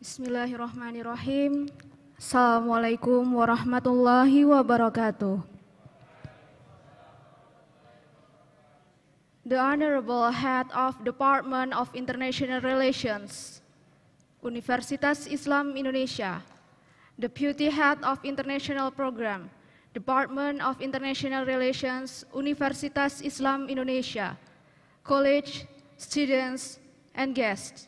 Bismillahirrahmanirrahim. Assalamualaikum warahmatullahi wabarakatuh. The Honorable Head of Department of International Relations, Universitas Islam Indonesia, Deputy Head of International Program, Department of International Relations, Universitas Islam Indonesia, college, students, and guests.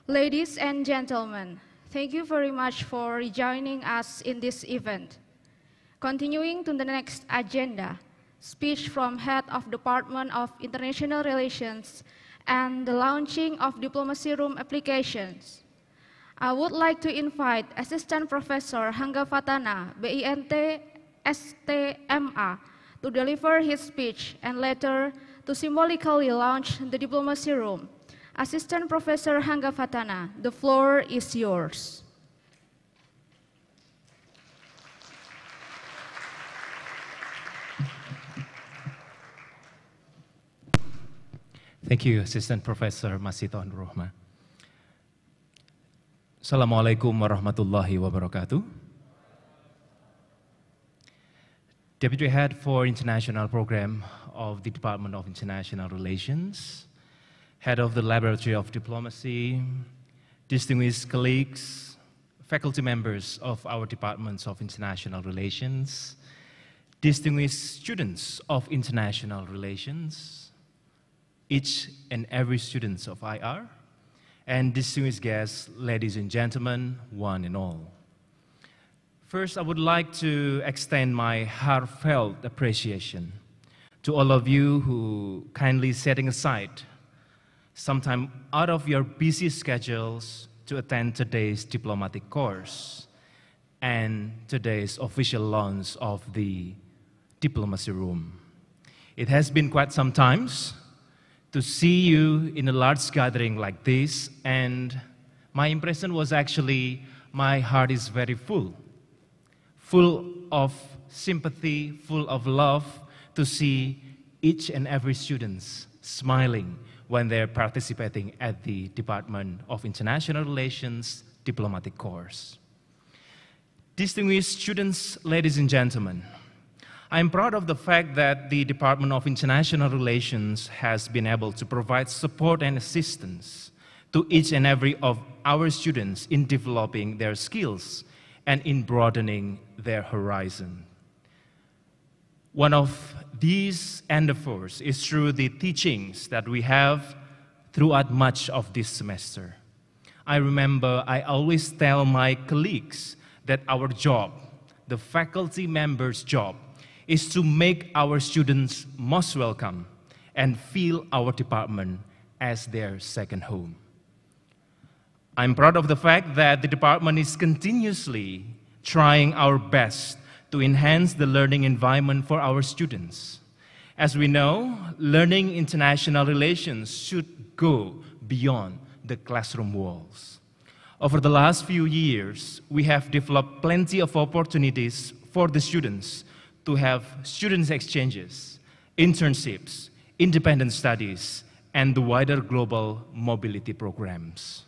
Ladies and gentlemen, thank you very much for joining us in this event. Continuing to the next agenda, speech from Head of Department of International Relations and the launching of Diplomacy Room applications. I would like to invite Assistant Professor Hangga Fatana, BINT STMA, to deliver his speech and later to symbolically launch the Diplomacy Room. Assistant Professor Hangga Fatana, the floor is yours. Thank you, Assistant Professor Masito Rohma. Assalamualaikum warahmatullahi wabarakatuh. Deputy Head for International Program of the Department of International Relations, Head of the Laboratory of Diplomacy, distinguished colleagues, faculty members of our Departments of International Relations, distinguished students of International Relations, each and every student of IR, and distinguished guests, ladies and gentlemen, one and all. First, I would like to extend my heartfelt appreciation to all of you who kindly setting aside some time out of your busy schedules to attend today's diplomatic course and today's official launch of the Diplomacy Room. It has been quite some time to see you in a large gathering like this, and my impression was actually my heart is very full of sympathy, full of love to see each and every student smiling when they're participating at the Department of International Relations diplomatic course. Distinguished students, ladies and gentlemen, I'm proud of the fact that the Department of International Relations has been able to provide support and assistance to each and every of our students in developing their skills and in broadening their horizon. One of these endeavors is through the teachings that we have throughout much of this semester. I remember I always tell my colleagues that our job, the faculty members' job, is to make our students most welcome and feel our department as their second home. I'm proud of the fact that the department is continuously trying our best to enhance the learning environment for our students. As we know, learning international relations should go beyond the classroom walls. Over the last few years, we have developed plenty of opportunities for the students to have students' exchanges, internships, independent studies, and the wider global mobility programs.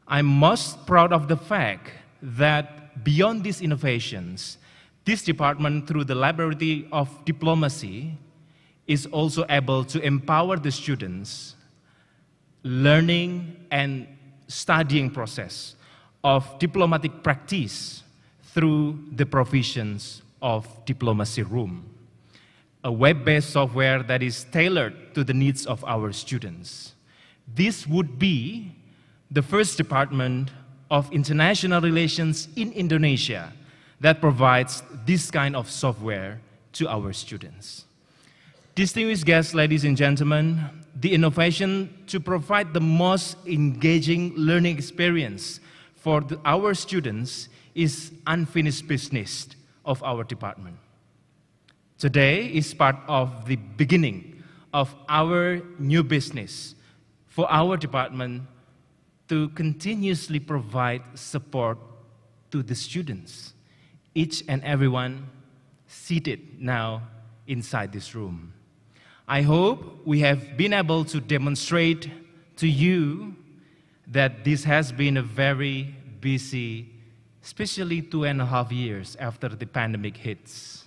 I'm most proud of the fact that beyond these innovations, this department, through the Laboratory of Diplomacy, is also able to empower the students' learning and studying process of diplomatic practice through the provisions of Diplomacy Room, a web-based software that is tailored to the needs of our students. This would be the first department of international relations in Indonesia that provides this kind of software to our students. Distinguished guests, ladies and gentlemen, the innovation to provide the most engaging learning experience for our students is unfinished business of our department. Today is part of the beginning of our new business for our department to continuously provide support to the students, each and everyone seated now inside this room. I hope we have been able to demonstrate to you that this has been a very busy, especially 2.5 years after the pandemic hits.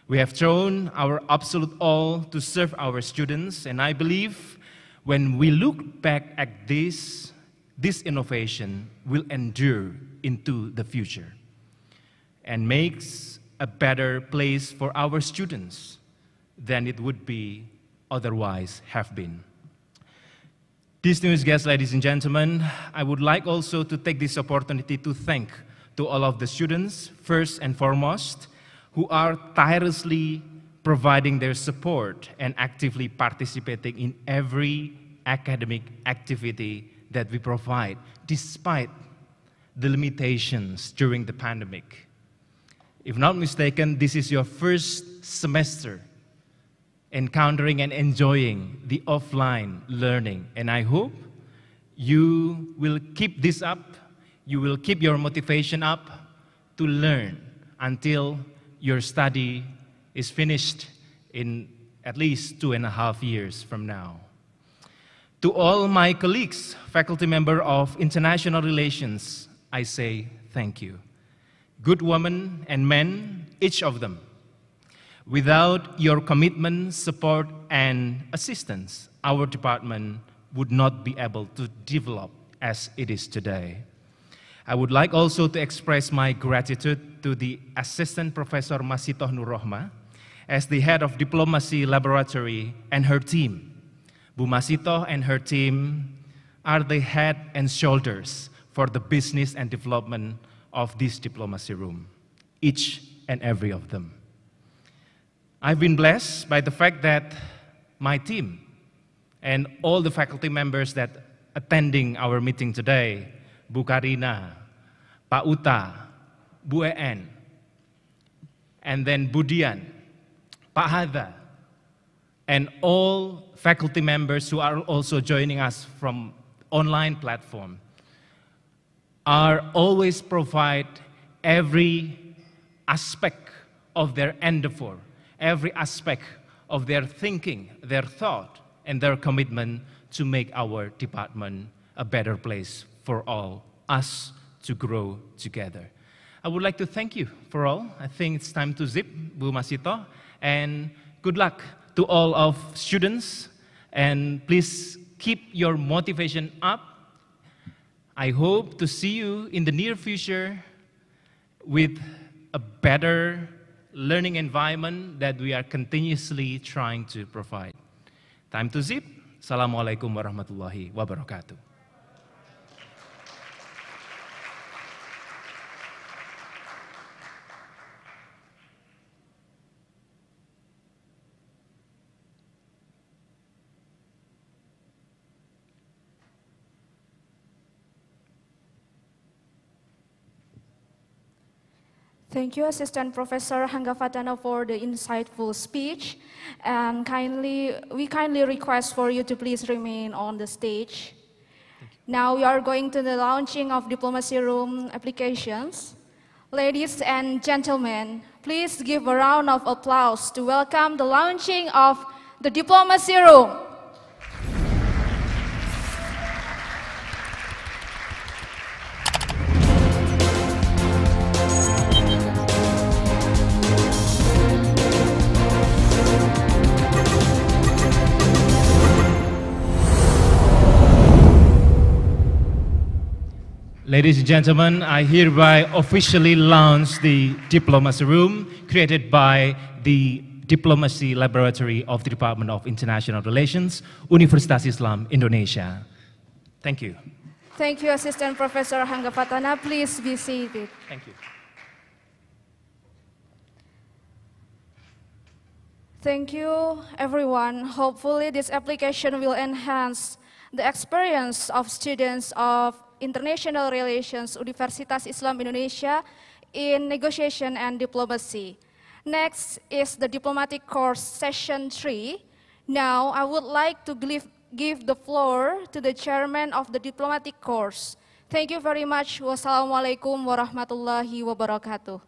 We have thrown our absolute all to serve our students, and I believe when we look back at this innovation will endure into the future and makes a better place for our students than it would be otherwise have been. Distinguished guests, ladies and gentlemen, I would like also to take this opportunity to thank to all of the students, first and foremost, who are tirelessly providing their support and actively participating in every academic activity that we provide, despite the limitations during the pandemic. If not mistaken, this is your first semester encountering and enjoying the offline learning. And I hope you will keep this up, you will keep your motivation up to learn until your study is finished in at least 2.5 years from now. To all my colleagues, faculty member of International Relations, I say thank you. Good women and men, each of them. Without your commitment, support, and assistance, our department would not be able to develop as it is today. I would like also to express my gratitude to the Assistant Professor Masitoh Nurrohma as the head of Diplomacy Laboratory and her team. Bu Masitoh and her team are the head and shoulders for the business and development of this diplomacy room, each and every of them. I've been blessed by the fact that my team and all the faculty members that attending our meeting today, Bu Karina, Pak Uta, Bu En, and then Bu Dian, Pak Hadha, and all faculty members who are also joining us from online platform, are always provide every aspect of their endeavor, every aspect of their thinking, their thought, and their commitment to make our department a better place for all us to grow together. I would like to thank you for all. I think it's time to zip, Bu Masitoh, and good luck to all of students, and please keep your motivation up. I hope to see you in the near future with a better learning environment that we are continuously trying to provide. Time to zip. Assalamualaikum warahmatullahi wabarakatuh. Thank you, Assistant Professor Hanggafatana, for the insightful speech. And we kindly request for you to please remain on the stage. Now we are going to the launching of Diplomacy Room applications. Ladies and gentlemen, please give a round of applause to welcome the launching of the Diplomacy Room. Ladies and gentlemen, I hereby officially launch the Diplomacy Room created by the Diplomacy Laboratory of the Department of International Relations, Universitas Islam Indonesia. Thank you. Thank you, Assistant Professor Hanggafatana. Please be seated. Thank you. Thank you, everyone. Hopefully, this application will enhance the experience of students of International Relations, Universitas Islam Indonesia in negotiation and diplomacy. Next is the diplomatic course session 3. Now, I would like to give the floor to the chairman of the diplomatic course. Thank you very much. Wassalamualaikum warahmatullahi wabarakatuh.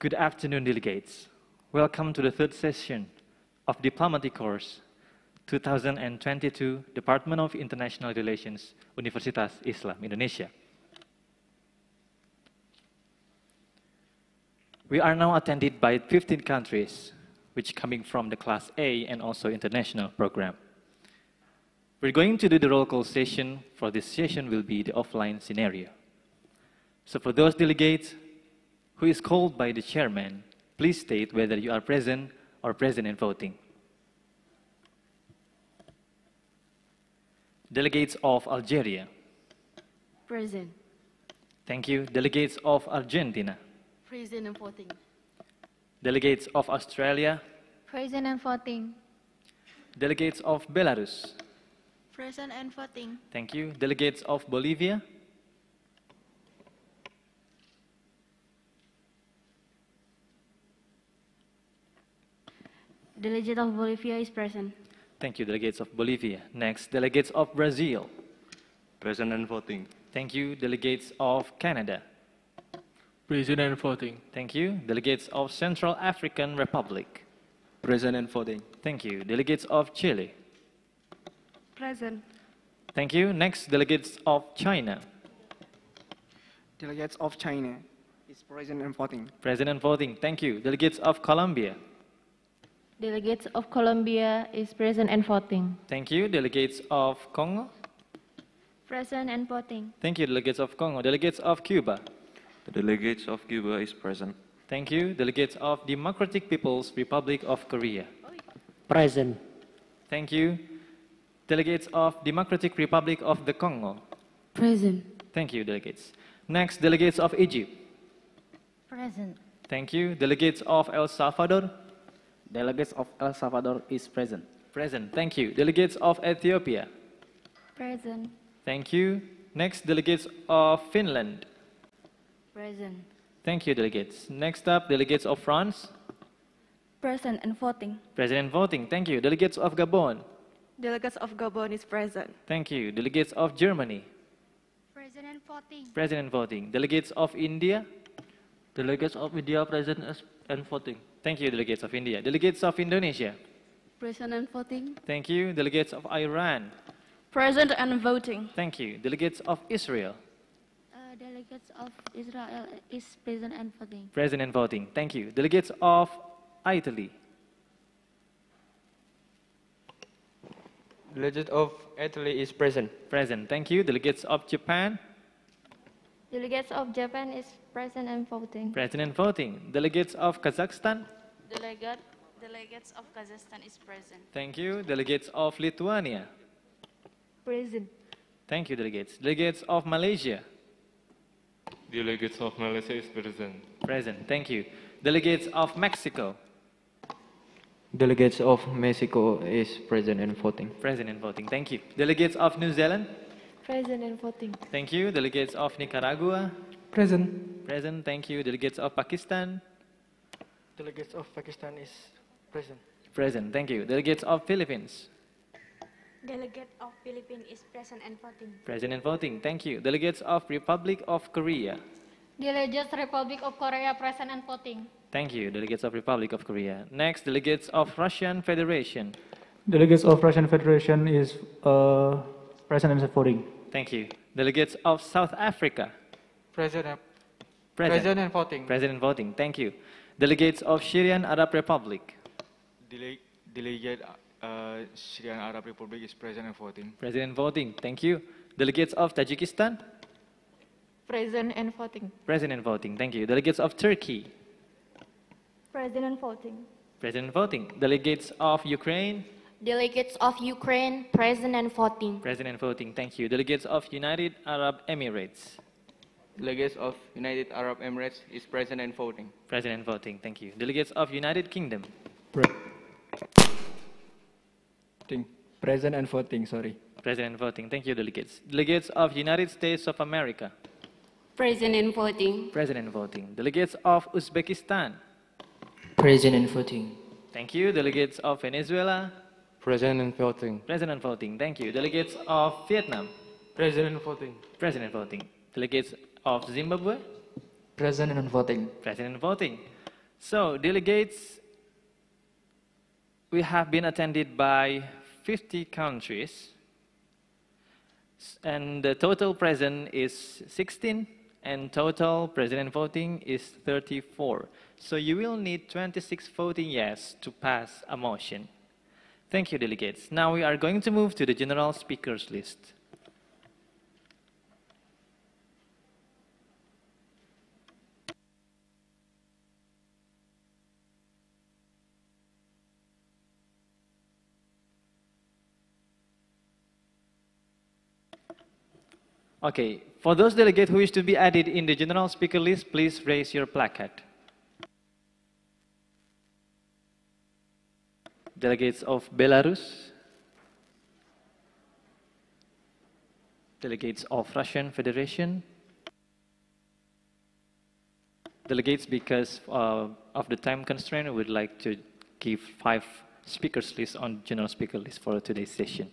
Good afternoon, delegates. Welcome to the third session of Diplomatic Course 2022, Department of International Relations, Universitas Islam Indonesia. We are now attended by 15 countries, which coming from the Class A and also international program. We're going to do the roll call session. For this session will be the offline scenario. So for those delegates who is called by the chairman, please state whether you are present or present in voting. Delegates of Algeria. Present. Thank you. Delegates of Argentina. Present and voting. Delegates of Australia. Present and voting. Delegates of Belarus. Present and voting. Thank you. Delegates of Bolivia. Delegate of Bolivia is present. Thank you, delegates of Bolivia. Next, delegates of Brazil. Present and voting. Thank you, delegates of Canada. Present and voting. Thank you, delegates of Central African Republic. Present and voting. Thank you, delegates of Chile. Present. Thank you. Next, delegates of China. Delegates of China is present and voting. Present and voting. Thank you. Delegates of Colombia. Delegates of Colombia is present and voting. Thank you. Delegates of Congo. Present and voting. Thank you, delegates of Congo. Delegates of Cuba. The delegates of Cuba is present. Thank you. Delegates of Democratic People's Republic of Korea. Present. Thank you. Delegates of Democratic Republic of the Congo. Present. Thank you, delegates. Next, delegates of Egypt. Present. Thank you. Delegates of El Salvador. Delegates of El Salvador is present. Present. Thank you. Delegates of Ethiopia. Present. Thank you. Next, delegates of Finland. Present. Thank you, delegates. Next up, delegates of France. Present and voting. Present and voting. Thank you. Delegates of Gabon. Delegates of Gabon is present. Thank you. Delegates of Germany. Present and voting. Present and voting. Delegates of India. Delegates of India present and voting. Thank you, delegates of India. Delegates of Indonesia. Present and voting. Thank you. Delegates of Iran. Present and voting. Thank you. Delegates of Israel. Delegates of Israel is present and voting. Present and voting. Thank you. Delegates of Italy. Delegate of Italy is present. Present. Thank you. Delegates of Japan. Delegates of Japan is present and voting. Present and voting. Delegates of Kazakhstan. Delegates of Kazakhstan is present. Thank you. Delegates of Lithuania. Present. Thank you, delegates. Delegates of Malaysia. Delegates of Malaysia is present. Present. Thank you. Delegates of Mexico. Delegates of Mexico is present and voting. Present and voting. Thank you. Delegates of New Zealand. Present and voting. Thank you. Delegates of Nicaragua. Present. Present. Thank you. Delegates of Pakistan. Delegates of Pakistan is present. Present. Thank you. Delegates of Philippines. Delegate of Philippines is present and voting. Present and voting. Thank you. Delegates of Republic of Korea. Delegates Republic of Korea present and voting. Thank you. Delegates of Republic of Korea. Next, delegates of Russian Federation. Delegates of Russian Federation is present and voting. Thank you. Delegates of South Africa. Present and Present voting. Present and voting. Thank you. Delegates of Syrian Arab Republic. Delegate Syrian Arab Republic is present and voting. Present and voting. Thank you. Delegates of Tajikistan. Present and voting. Present and voting. Thank you. Delegates of Turkey. Present and voting. Present and voting. Delegates of Ukraine. Delegates of Ukraine present and voting. Present and voting. Thank you. Delegates of United Arab Emirates. Delegates of United Arab Emirates is present and voting. Present and voting. Thank you. Delegates of United Kingdom. Present and voting, sorry. Present and voting. Thank you, delegates. Delegates of United States of America. Present and voting. Present and voting. Delegates of Uzbekistan. Present and voting. Thank you. Delegates of Venezuela. Present and voting. Present and voting. Thank you. Delegates of Vietnam. Present and voting. Present and voting. Delegates of Zimbabwe. Present and voting. Present and voting. So, delegates, we have been attended by 50 countries, and the total present is 16, and total present and voting is 34. So you will need 26 voting yes to pass a motion. Thank you, delegates. Now we are going to move to the general speakers list. Okay, for those delegates who wish to be added in the general speaker list, please raise your placard. Delegates of Belarus, delegates of Russian Federation, delegates, because of the time constraint, we would like to give 5 speakers list on general speaker list for today's session.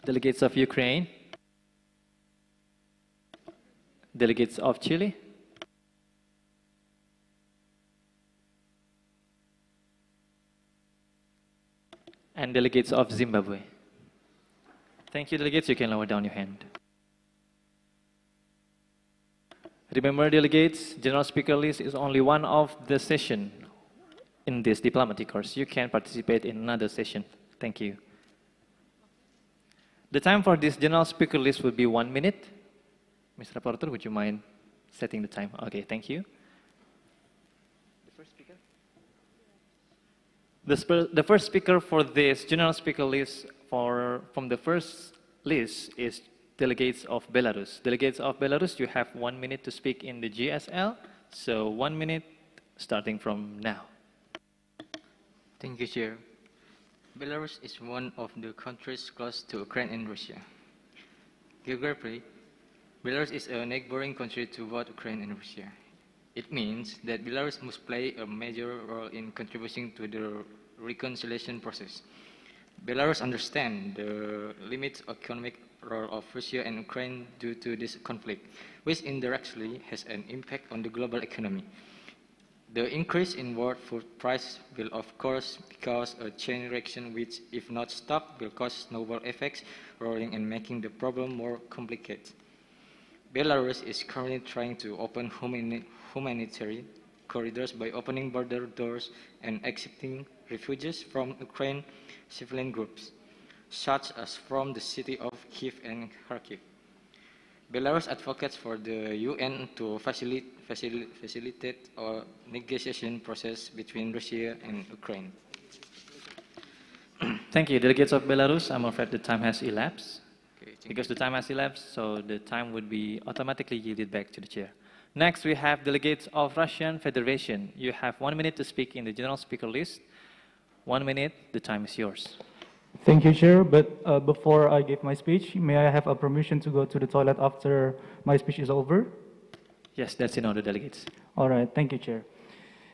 Delegates of Ukraine, delegates of Chile, and delegates of Zimbabwe. Thank you, delegates. You can lower down your hand. Remember, delegates, general speaker list is only one of the session in this diplomatic course. You can participate in another session. Thank you. The time for this general speaker list will be 1 minute. Mr. Reporter, would you mind setting the time? Okay, thank you. The first speaker? The first speaker for this general speaker list from the first list is delegates of Belarus. Delegates of Belarus, you have 1 minute to speak in the GSL. So 1 minute starting from now. Thank you, Chair. Belarus is one of the countries close to Ukraine and Russia. Geographically, Belarus is a neighboring country to both Ukraine and Russia. It means that Belarus must play a major role in contributing to the reconciliation process. Belarus understands the limited economic role of Russia and Ukraine due to this conflict, which indirectly has an impact on the global economy. The increase in world food price will of course cause a chain reaction which, if not stopped, will cause snowball effects, rolling and making the problem more complicated. Belarus is currently trying to open humanitarian corridors by opening border doors and accepting refugees from Ukraine civilian groups, such as from the city of Kiev and Kharkiv. Belarus advocates for the UN to facilitate a negotiation process between Russia and Ukraine. Thank you, delegates of Belarus. I'm afraid the time has elapsed. Okay, Because the time has elapsed, so the time would be automatically yielded back to the chair. Next, we have delegates of Russian Federation. You have 1 minute to speak in the general speaker list. 1 minute, the time is yours. Thank you, Chair. But before I give my speech, may I have a permission to go to the toilet after my speech is over? Yes, that's in order, delegates. All right, thank you, Chair.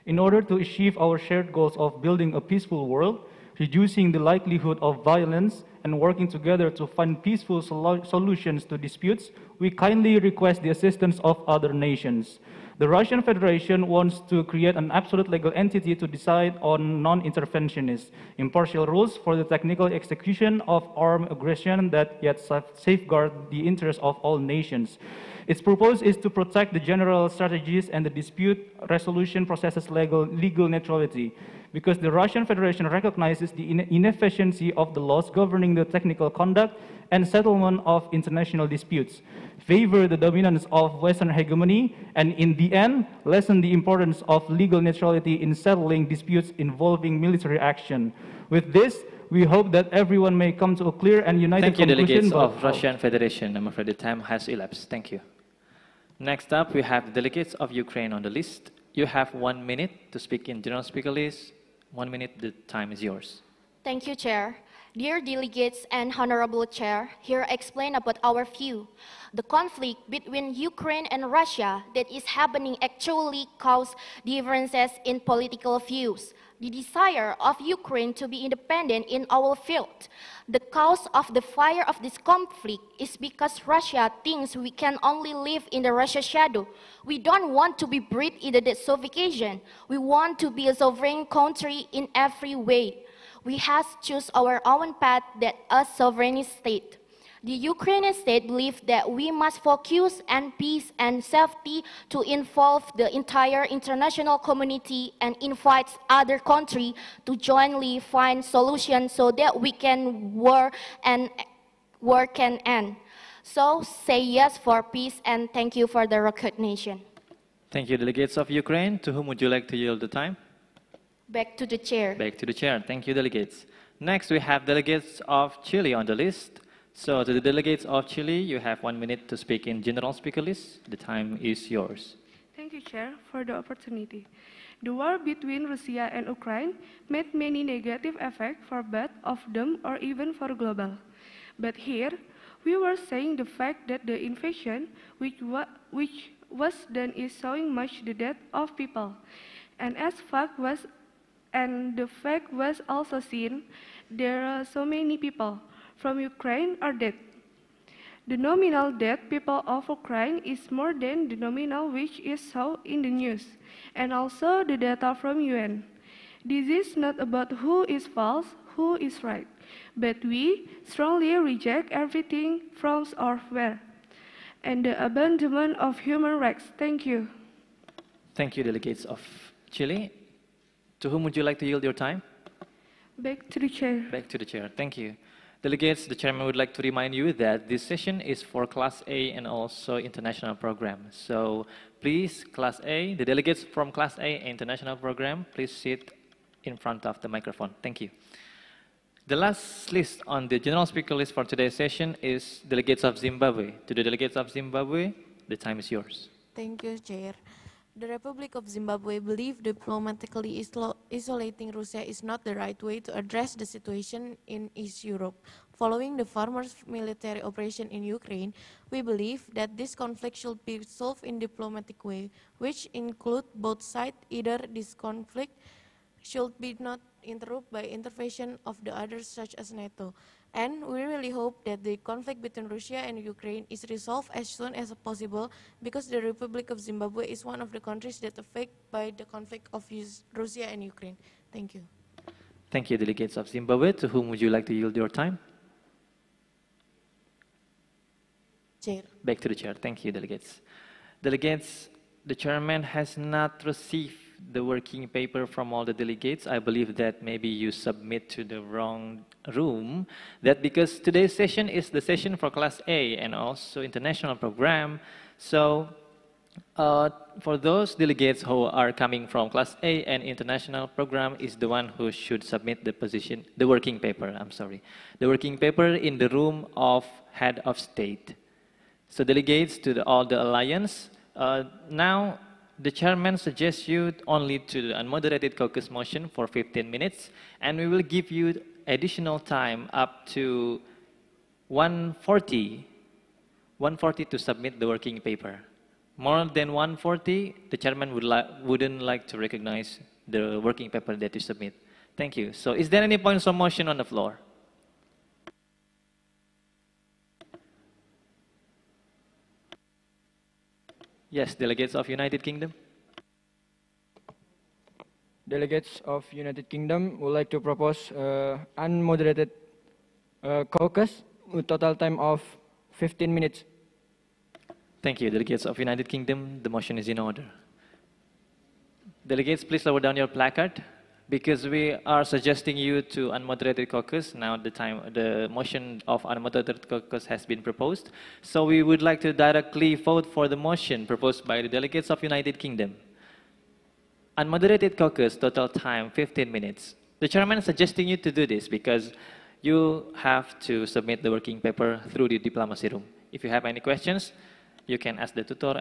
In order to achieve our shared goals of building a peaceful world, reducing the likelihood of violence, and working together to find peaceful solutions to disputes, we kindly request the assistance of other nations. The Russian Federation wants to create an absolute legal entity to decide on non-interventionist, impartial rules for the technical execution of armed aggression that yet safeguard the interests of all nations. Its purpose is to protect the general strategies and the dispute resolution processes' legal neutrality, because the Russian Federation recognizes the inefficiency of the laws governing the technical conduct and settlement of international disputes, favor the dominance of Western hegemony, and in the end, lessen the importance of legal neutrality in settling disputes involving military action. With this, we hope that everyone may come to a clear and united conclusion. Thank you, delegates of Russian Federation. I'm afraid the time has elapsed. Thank you. Next up, we have delegates of Ukraine on the list. You have 1 minute to speak in general speaker list. 1 minute, the time is yours. Thank you, Chair. Dear delegates and Honorable Chair, here I explain about our view. The conflict between Ukraine and Russia that is happening actually causes differences in political views. the desire of Ukraine to be independent in our field. The cause of the fire of this conflict is because Russia thinks we can only live in the Russia shadow. We don't want to be breathed in the Soviet. We want to be a sovereign country in every way. We have to choose our own path that a sovereign state. The Ukrainian state believes that we must focus on peace and safety to involve the entire international community and invite other countries to jointly find solutions so that we can war can end. So say yes for peace and thank you for the recognition. Thank you, delegates of Ukraine. To whom would you like to yield the time? Back to the chair. Back to the chair. Thank you, delegates. Next, we have delegates of Chile on the list. So to the delegates of Chile, you have 1 minute to speak in general speaker list. The time is yours. Thank you, Chair, for the opportunity. The war between Russia and Ukraine made many negative effects for both of them or even for global. But here, we were saying the fact that the invasion, which was done, is showing much the death of people. And the fact was also seen, there are so many people from Ukraine are dead. The nominal dead people of Ukraine is more than the nominal which is shown in the news, and also the data from UN. This is not about who is false, who is right, but we strongly reject everything from or where, and the abandonment of human rights. Thank you. Thank you, delegates of Chile. To whom would you like to yield your time? Back to the chair. Back to the chair. Thank you. Delegates, the chairman would like to remind you that this session is for Class A and also international program. So please, Class A, the delegates from Class A international program, please sit in front of the microphone. Thank you. The last list on the general speaker list for today's session is delegates of Zimbabwe. To the delegates of Zimbabwe, the time is yours. Thank you, Chair. The Republic of Zimbabwe believes diplomatically isolating Russia is not the right way to address the situation in East Europe. Following the former military operation in Ukraine, we believe that this conflict should be solved in diplomatic way, which include both sides. Either this conflict should be not interrupted by intervention of the others such as NATO. And we really hope that the conflict between Russia and Ukraine is resolved as soon as possible, because the Republic of Zimbabwe is one of the countries that are affected by the conflict of Russia and Ukraine. Thank you. Thank you, delegates of Zimbabwe. To whom would you like to yield your time? Chair. Back to the chair. Thank you, delegates. Delegates, the chairman has not received the working paper from all the delegates. I believe that maybe you submit to the wrong room. That because today's session is the session for Class A and also international program. So for those delegates who are coming from Class A and international program is the one who should submit the working paper, the working paper in the room of head of state. So delegates to all the alliance, now the chairman suggests you only to the unmoderated caucus motion for 15 minutes, and we will give you additional time up to 1:40 to submit the working paper. More than 1:40, the chairman wouldn't like to recognize the working paper that you submit. Thank you. So is there any points of motion on the floor? Yes, delegates of United Kingdom. Delegates of United Kingdom would like to propose unmoderated caucus with total time of 15 minutes. Thank you, delegates of United Kingdom. The motion is in order. Delegates, please lower down your placard, because we are suggesting you to unmoderated caucus. Now the motion of unmoderated caucus has been proposed. So we would like to directly vote for the motion proposed by the delegates of United Kingdom. Unmoderated caucus, total time 15 minutes. The chairman is suggesting you to do this because you have to submit the working paper through the diplomacy room. If you have any questions, you can ask the tutor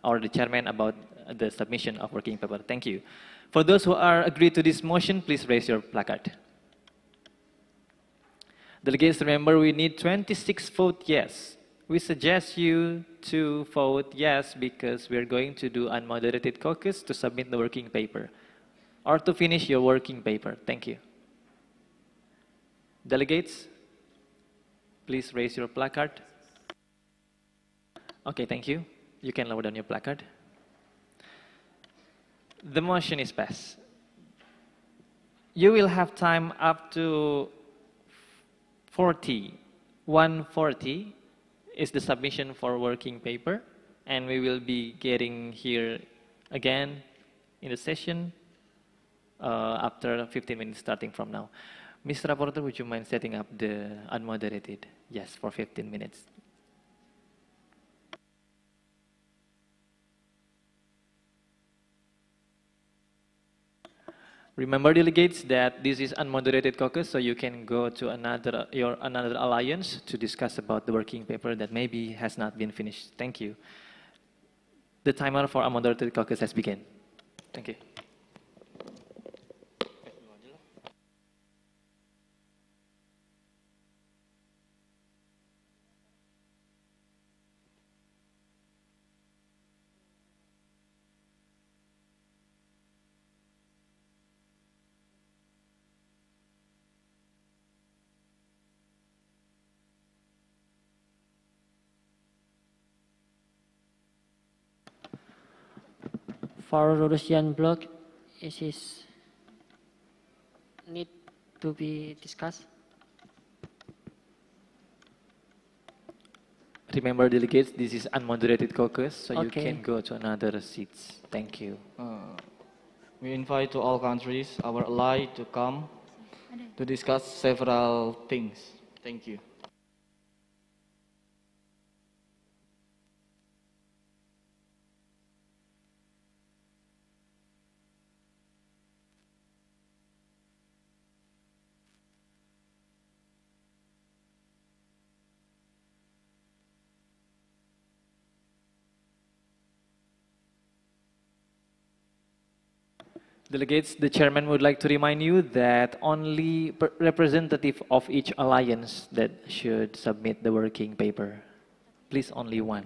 or the chairman about the submission of working paper. Thank you. For those who are agreed to this motion, please raise your placard. Delegates, remember we need 26 vote yes. We suggest you to vote yes because we're going to do unmoderated caucus to submit the working paper. or to finish your working paper. Thank you. Delegates, please raise your placard. Okay, thank you. You can lower down your placard. The motion is passed. You will have time up to 1:40 is the submission for working paper, and we will be getting here again in the session after 15 minutes starting from now. Mr. Rapporteur, would you mind setting up the unmoderated? Yes, for 15 minutes. Remember, delegates, that this is unmoderated caucus, so you can go to another alliance to discuss about the working paper that maybe has not been finished. Thank you. The timer for unmoderated caucus has begun. Thank you. For Russian bloc, is this need to be discussed? Remember, delegates, this is unmoderated caucus, so you Okay. can go to another seats. Thank you. We invite to all countries, our ally, to come to discuss several things. Thank you. Delegates, the chairman would like to remind you that only representative of each alliance that should submit the working paper. Please, only one.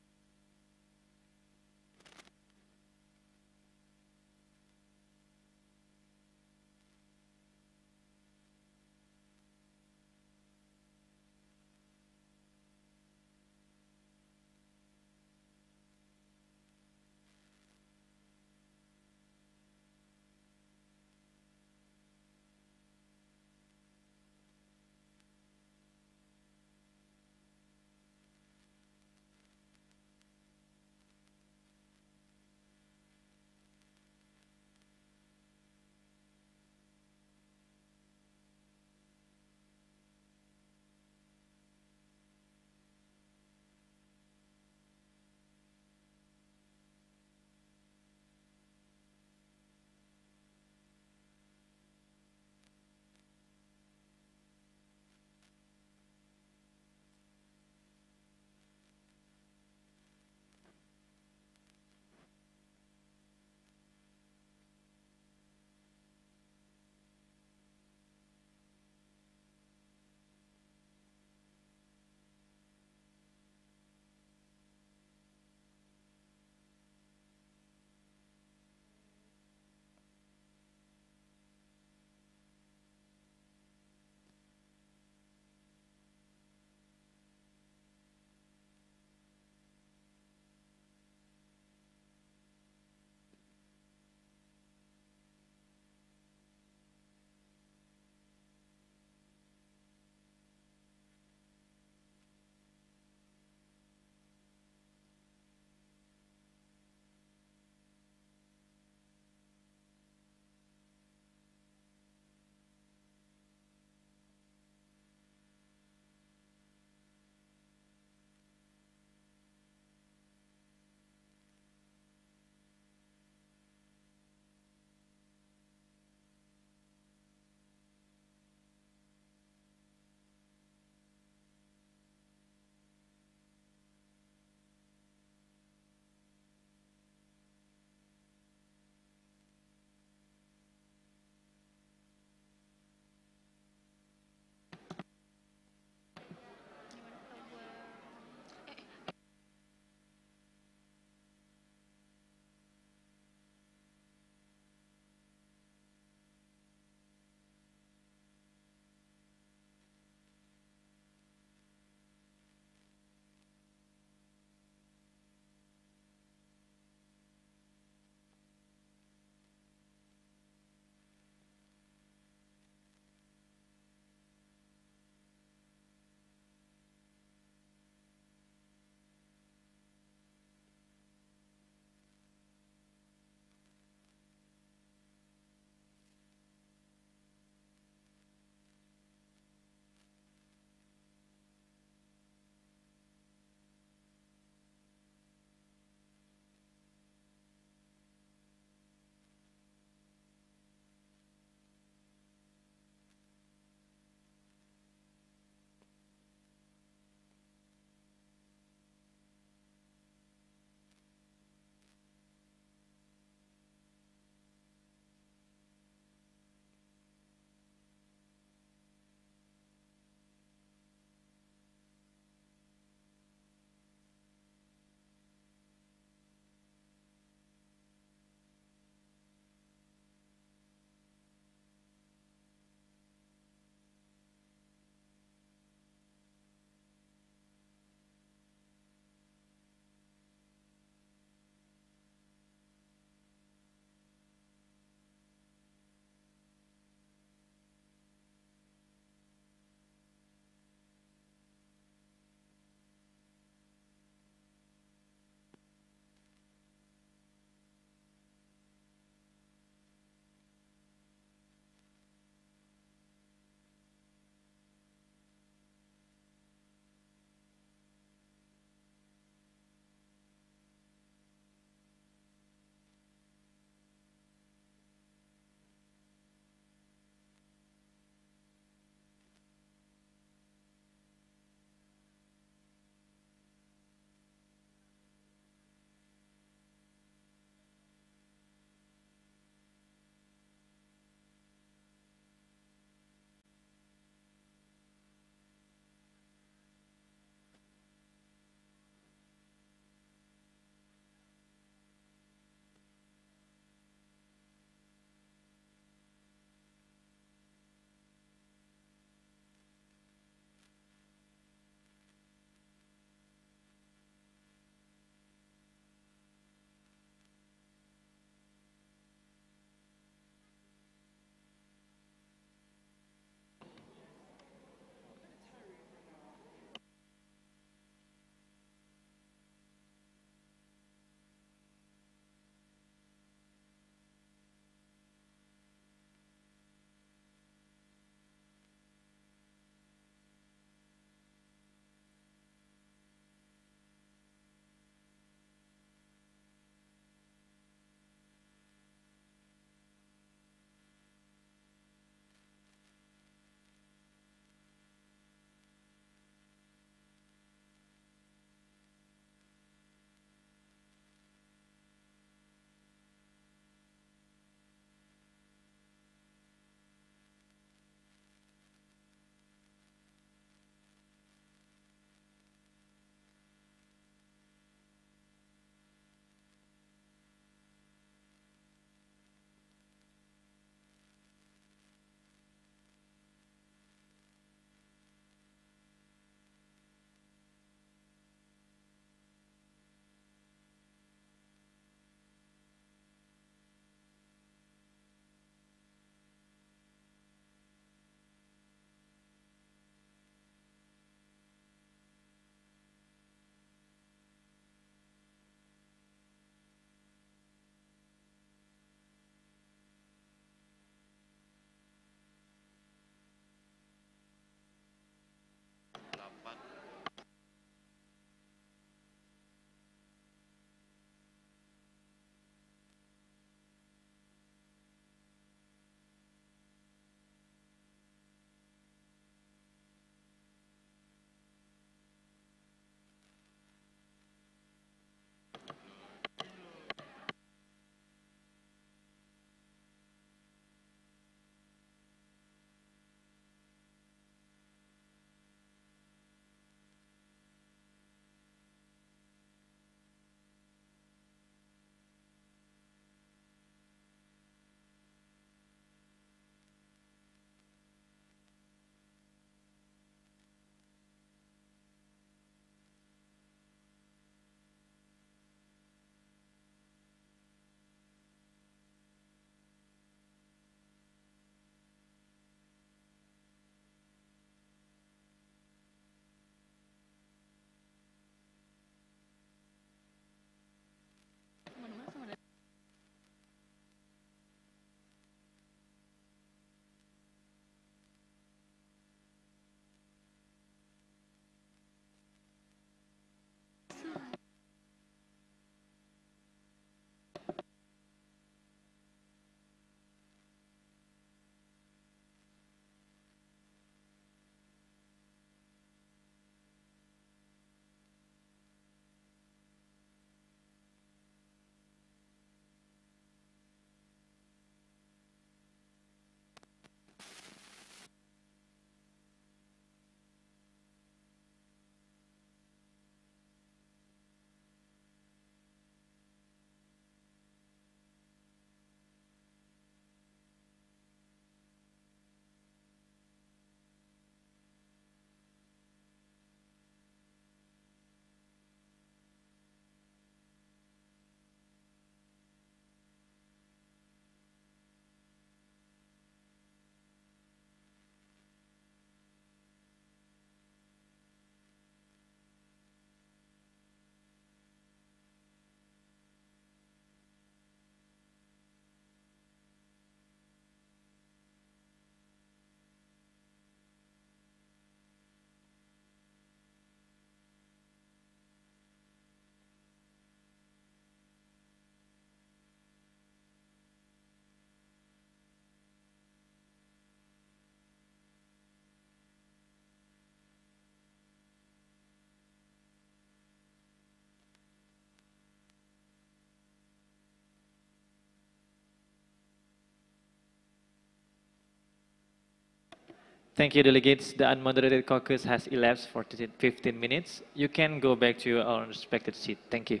Thank you, delegates. The unmoderated caucus has elapsed for 15 minutes. You can go back to your own respected seat. Thank you.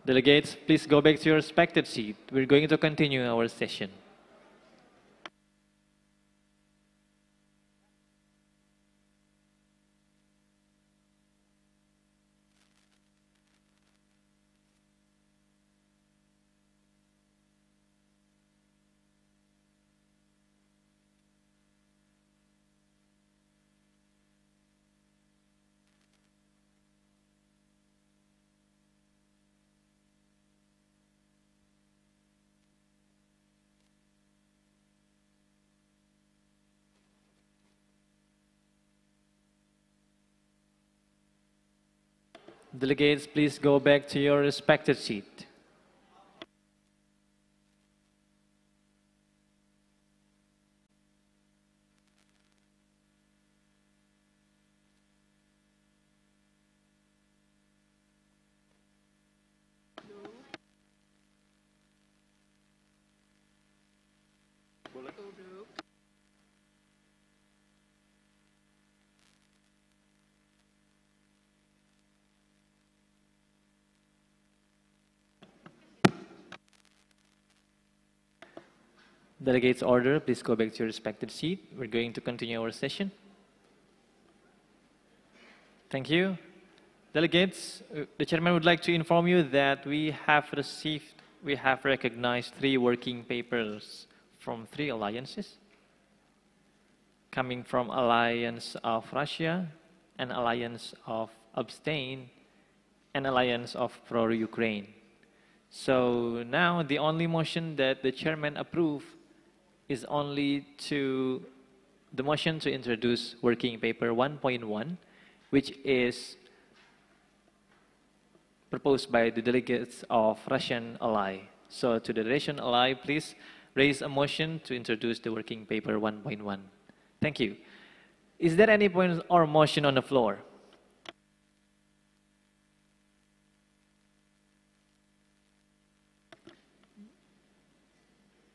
Delegates, please go back to your respected seat. We're going to continue our session. Delegates, please go back to your respected seat. Delegates order, please go back to your respected seat. We're going to continue our session. Thank you. Delegates, the chairman would like to inform you that we have recognized 3 working papers from 3 alliances, coming from Alliance of Russia, an Alliance of Abstain, and Alliance of Pro-Ukraine. So now the only motion that the chairman approved is only the motion to introduce working paper 1.1, which is proposed by the delegates of Russian ally. So to the Russian ally, please raise a motion to introduce the working paper 1.1. Thank you. Is there any point or motion on the floor?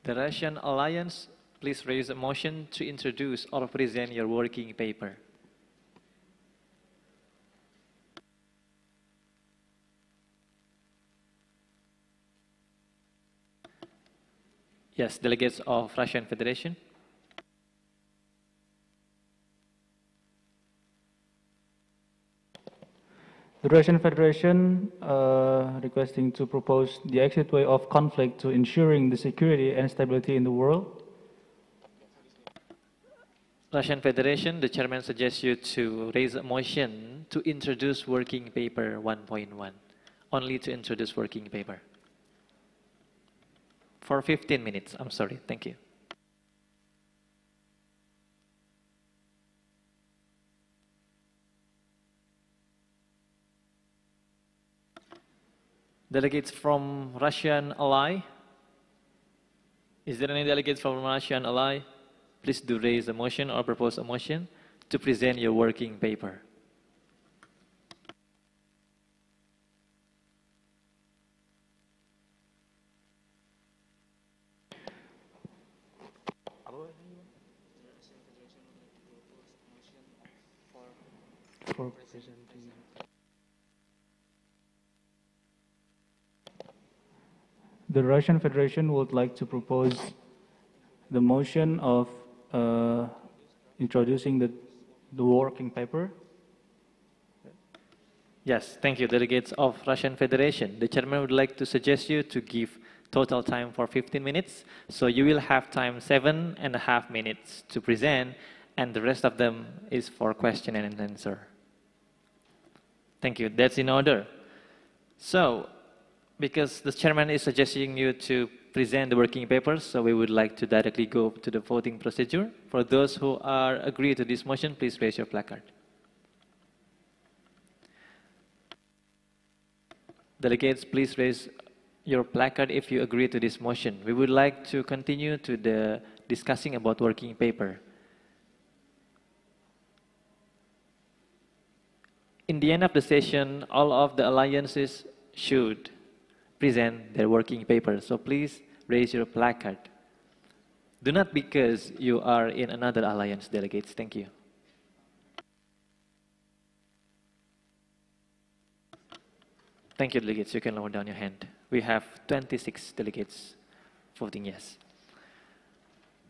The Russian alliance, please raise a motion to introduce or present your working paper. Yes, delegates of Russian Federation. The Russian Federation requesting to propose the exit way of conflict to ensuring the security and stability in the world. Russian Federation, the chairman suggests you to raise a motion to introduce working paper 1.1. Only to introduce working paper. For 15 minutes, I'm sorry, thank you. Delegates from Russian ally? Is there any delegates from Russian ally? Please do raise a motion or propose a motion to present your working paper. For presenting. The Russian Federation would like to propose the motion of introducing the working paper. Yes, thank you, delegates of Russian Federation. The chairman would like to suggest you to give total time for 15 minutes. So you will have time 7.5 minutes to present, and the rest of them is for question and answer. Thank you, that's in order. So, because the chairman is suggesting you to present the working papers, so we would like to directly go to the voting procedure. For those who are agree to this motion, please raise your placard. Delegates, please raise your placard if you agree to this motion. We would like to continue to the discussing about working paper. In the end of the session, all of the alliances should present their working paper. So please raise your placard. Do not because you are in another alliance, delegates. Thank you. Thank you, delegates. You can lower down your hand. We have 26 delegates voting yes.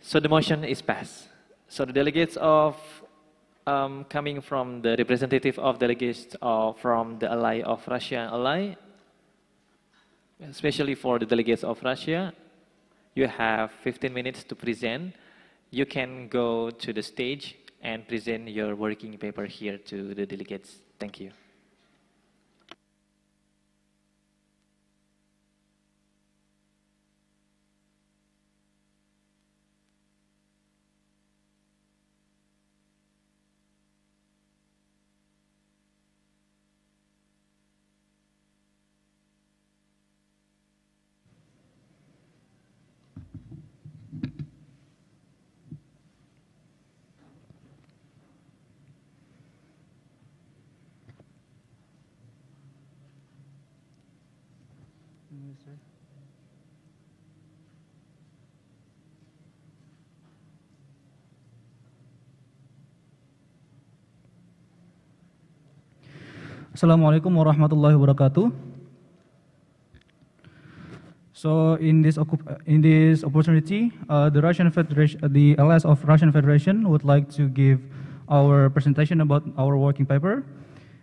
So the motion is passed. So the delegates of coming from the representative of delegates from the ally of Russia ally, especially for the delegates of Russia, you have 15 minutes to present. You can go to the stage and present your working paper here to the delegates. Thank you. Assalamualaikum warahmatullahi wabarakatuh. So in this opportunity, the Russian Federation, the LS of Russian Federation would like to give our presentation about our working paper,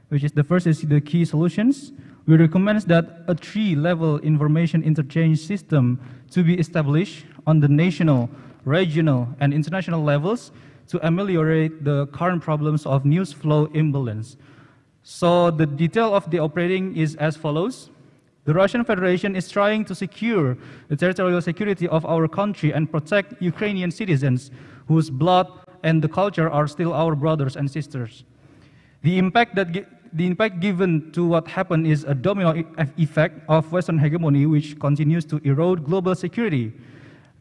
which is the first is the key solutions. We recommend that a 3-level information interchange system to be established on the national, regional, and international levels to ameliorate the current problems of news flow imbalance. So the detail of the operating is as follows. The Russian Federation is trying to secure the territorial security of our country and protect Ukrainian citizens whose blood and the culture are still our brothers and sisters. The impact given to what happened is a domino effect of Western hegemony which continues to erode global security.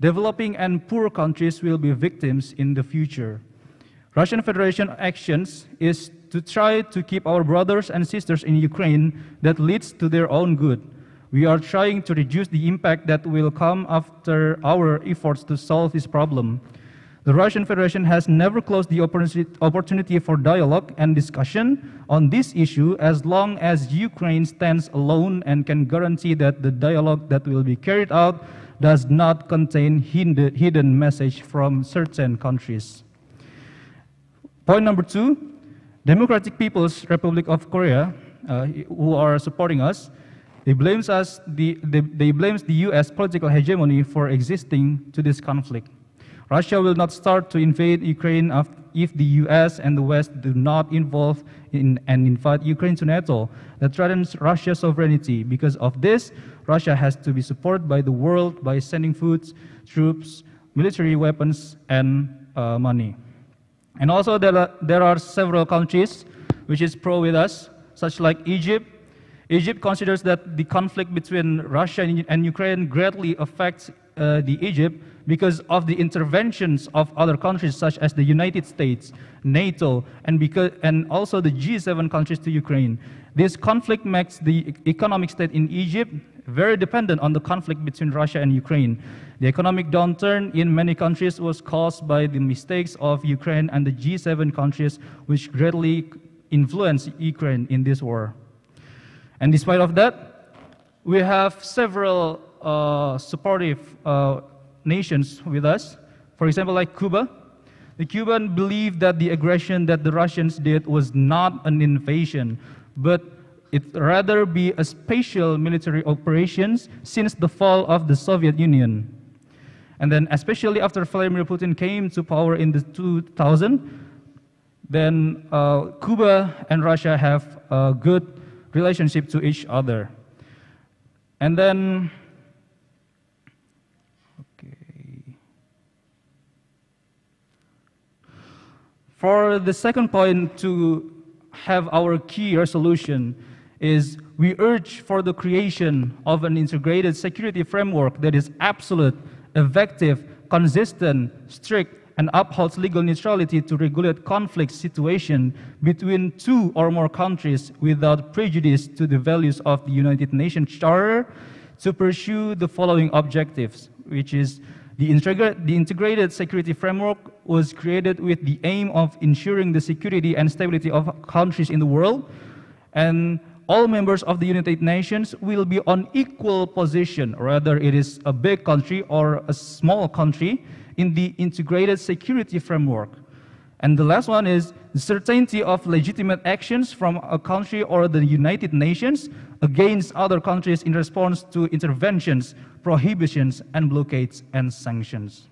Developing and poor countries will be victims in the future. Russian Federation actions is to try to keep our brothers and sisters in Ukraine that leads to their own good. We are trying to reduce the impact that will come after our efforts to solve this problem. The Russian Federation has never closed the opportunity for dialogue and discussion on this issue as long as Ukraine stands alone and can guarantee that the dialogue that will be carried out does not contain hidden message from certain countries. Point number 2, Democratic People's Republic of Korea, who are supporting us, they blames the U.S. political hegemony for existing to this conflict. Russia will not start to invade Ukraine if the US and the West do not involve in and invite Ukraine to NATO. That threatens Russia's sovereignty. Because of this, Russia has to be supported by the world by sending food, troops, military weapons, and money. And also there are several countries which is pro with us, such like Egypt. Egypt considers that the conflict between Russia and Ukraine greatly affects the Egypt because of the interventions of other countries such as the United States, NATO, and also the G7 countries to Ukraine. This conflict makes the economic state in Egypt very dependent on the conflict between Russia and Ukraine. The economic downturn in many countries was caused by the mistakes of Ukraine and the G7 countries, which greatly influenced Ukraine in this war. And despite of that, we have several supportive nations with us. For example, like Cuba. The Cubans believe that the aggression that the Russians did was not an invasion, but it rather be a special military operations since the fall of the Soviet Union. And then especially after Vladimir Putin came to power in the 2000, then Cuba and Russia have a good relationship to each other. And then, for the second point to have our key resolution is we urge for the creation of an integrated security framework that is absolute, effective, consistent, strict, and upholds legal neutrality to regulate conflict situation between two or more countries without prejudice to the values of the United Nations Charter to pursue the following objectives, which is The integrated security framework was created with the aim of ensuring the security and stability of countries in the world, and all members of the United Nations will be on equal position, whether it is a big country or a small country, in the integrated security framework. And the last one is the certainty of legitimate actions from a country or the United Nations against other countries in response to interventions, prohibitions, and blockades and sanctions.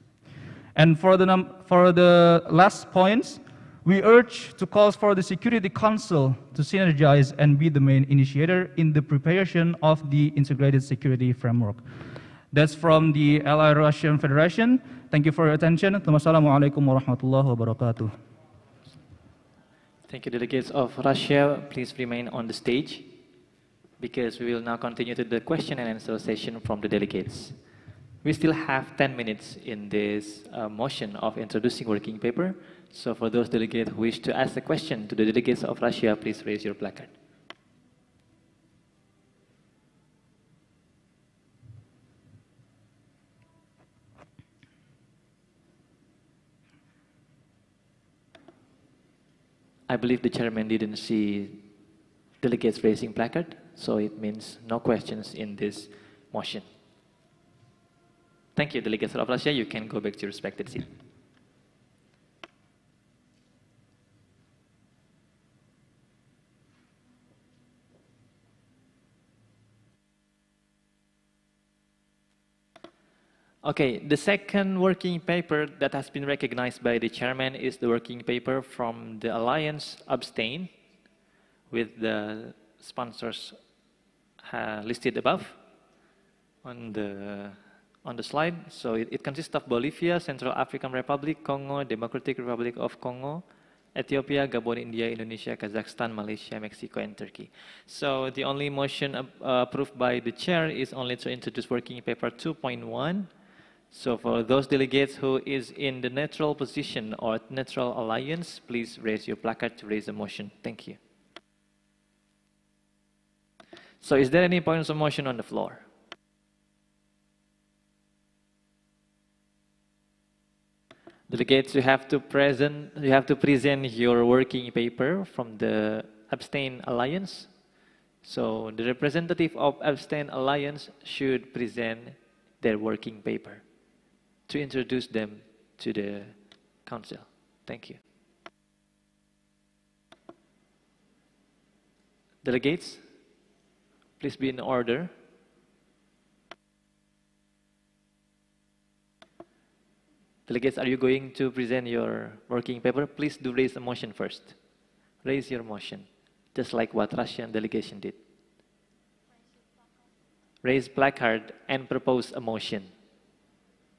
And for the last points, we urge to call for the Security Council to synergize and be the main initiator in the preparation of the integrated security framework. That's from the Allied Russian Federation. Thank you for your attention. Wassalamualaikum warahmatullahi wabarakatuh. Thank you, delegates of Russia. Please remain on the stage, because we will now continue to the question and answer session from the delegates. We still have 10 minutes in this motion of introducing working paper. So for those delegates who wish to ask a question to the delegates of Russia, please raise your placard. I believe the chairman didn't see delegates raising placard, so it means no questions in this motion. Thank you, delegates of Russia. You can go back to your respected seat. Okay, the second working paper that has been recognized by the chairman is the working paper from the Alliance Abstain, with the sponsors listed above on the slide. So it consists of Bolivia, Central African Republic, Congo, Democratic Republic of Congo, Ethiopia, Gabon, India, Indonesia, Kazakhstan, Malaysia, Mexico, and Turkey. So the only motion approved by the chair is only to introduce working paper 2.1. So for those delegates who is in the neutral position or neutral alliance, please raise your placard to raise the motion. Thank you. So is there any points of motion on the floor? Delegates, you have to present your working paper from the Abstain Alliance. So the representative of Abstain Alliance should present their working paper to introduce them to the council. Thank you. Delegates, please be in order. Delegates, are you going to present your working paper? Please do raise a motion first. Raise your motion, just like what Russian delegation did. Raise placard and propose a motion.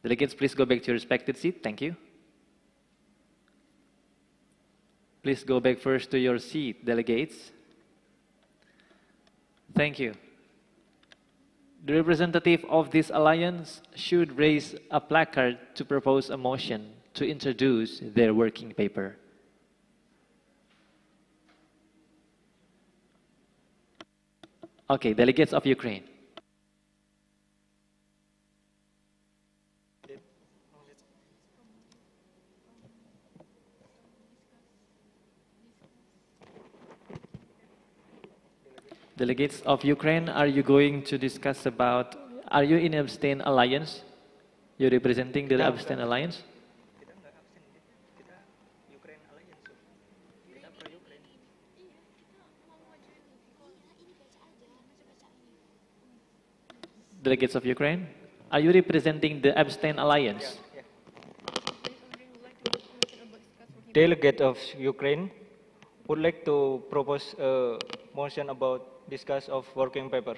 Delegates, please go back to your respected seat. Thank you. Please go back first to your seat, delegates. Thank you. The representative of this alliance should raise a placard to propose a motion to introduce their working paper. Okay, delegates of Ukraine. Delegates of Ukraine, are you going to discuss about, are you in Abstain Alliance? You're representing the Abstain Alliance? Delegates of Ukraine, are you representing the Abstain Alliance? Delegate of Ukraine would like to propose a motion about discuss of working paper.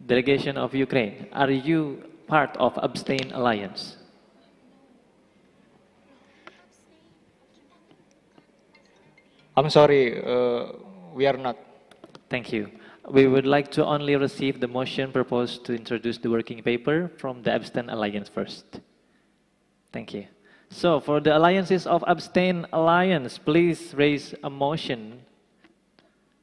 Delegation of Ukraine, are you part of Abstain Alliance? I'm sorry, we are not. Thank you. We would like to only receive the motion proposed to introduce the working paper from the Abstain Alliance first. Thank you. So for the alliances of Abstain Alliance, please raise a motion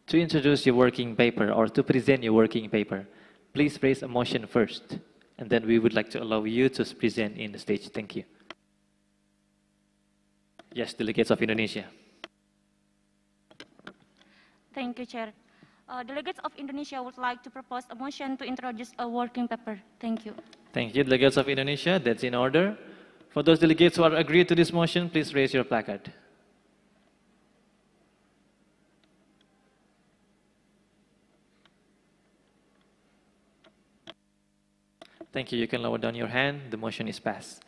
to introduce your working paper or to present your working paper. Please raise a motion first. And then we would like to allow you to present in the stage. Thank you. Yes, delegates of Indonesia. Thank you, Chair. Delegates of Indonesia would like to propose a motion to introduce a working paper. Thank you. Thank you, delegates of Indonesia. That's in order. For those delegates who are agreed to this motion, please raise your placard. Thank you. You can lower down your hand. The motion is passed.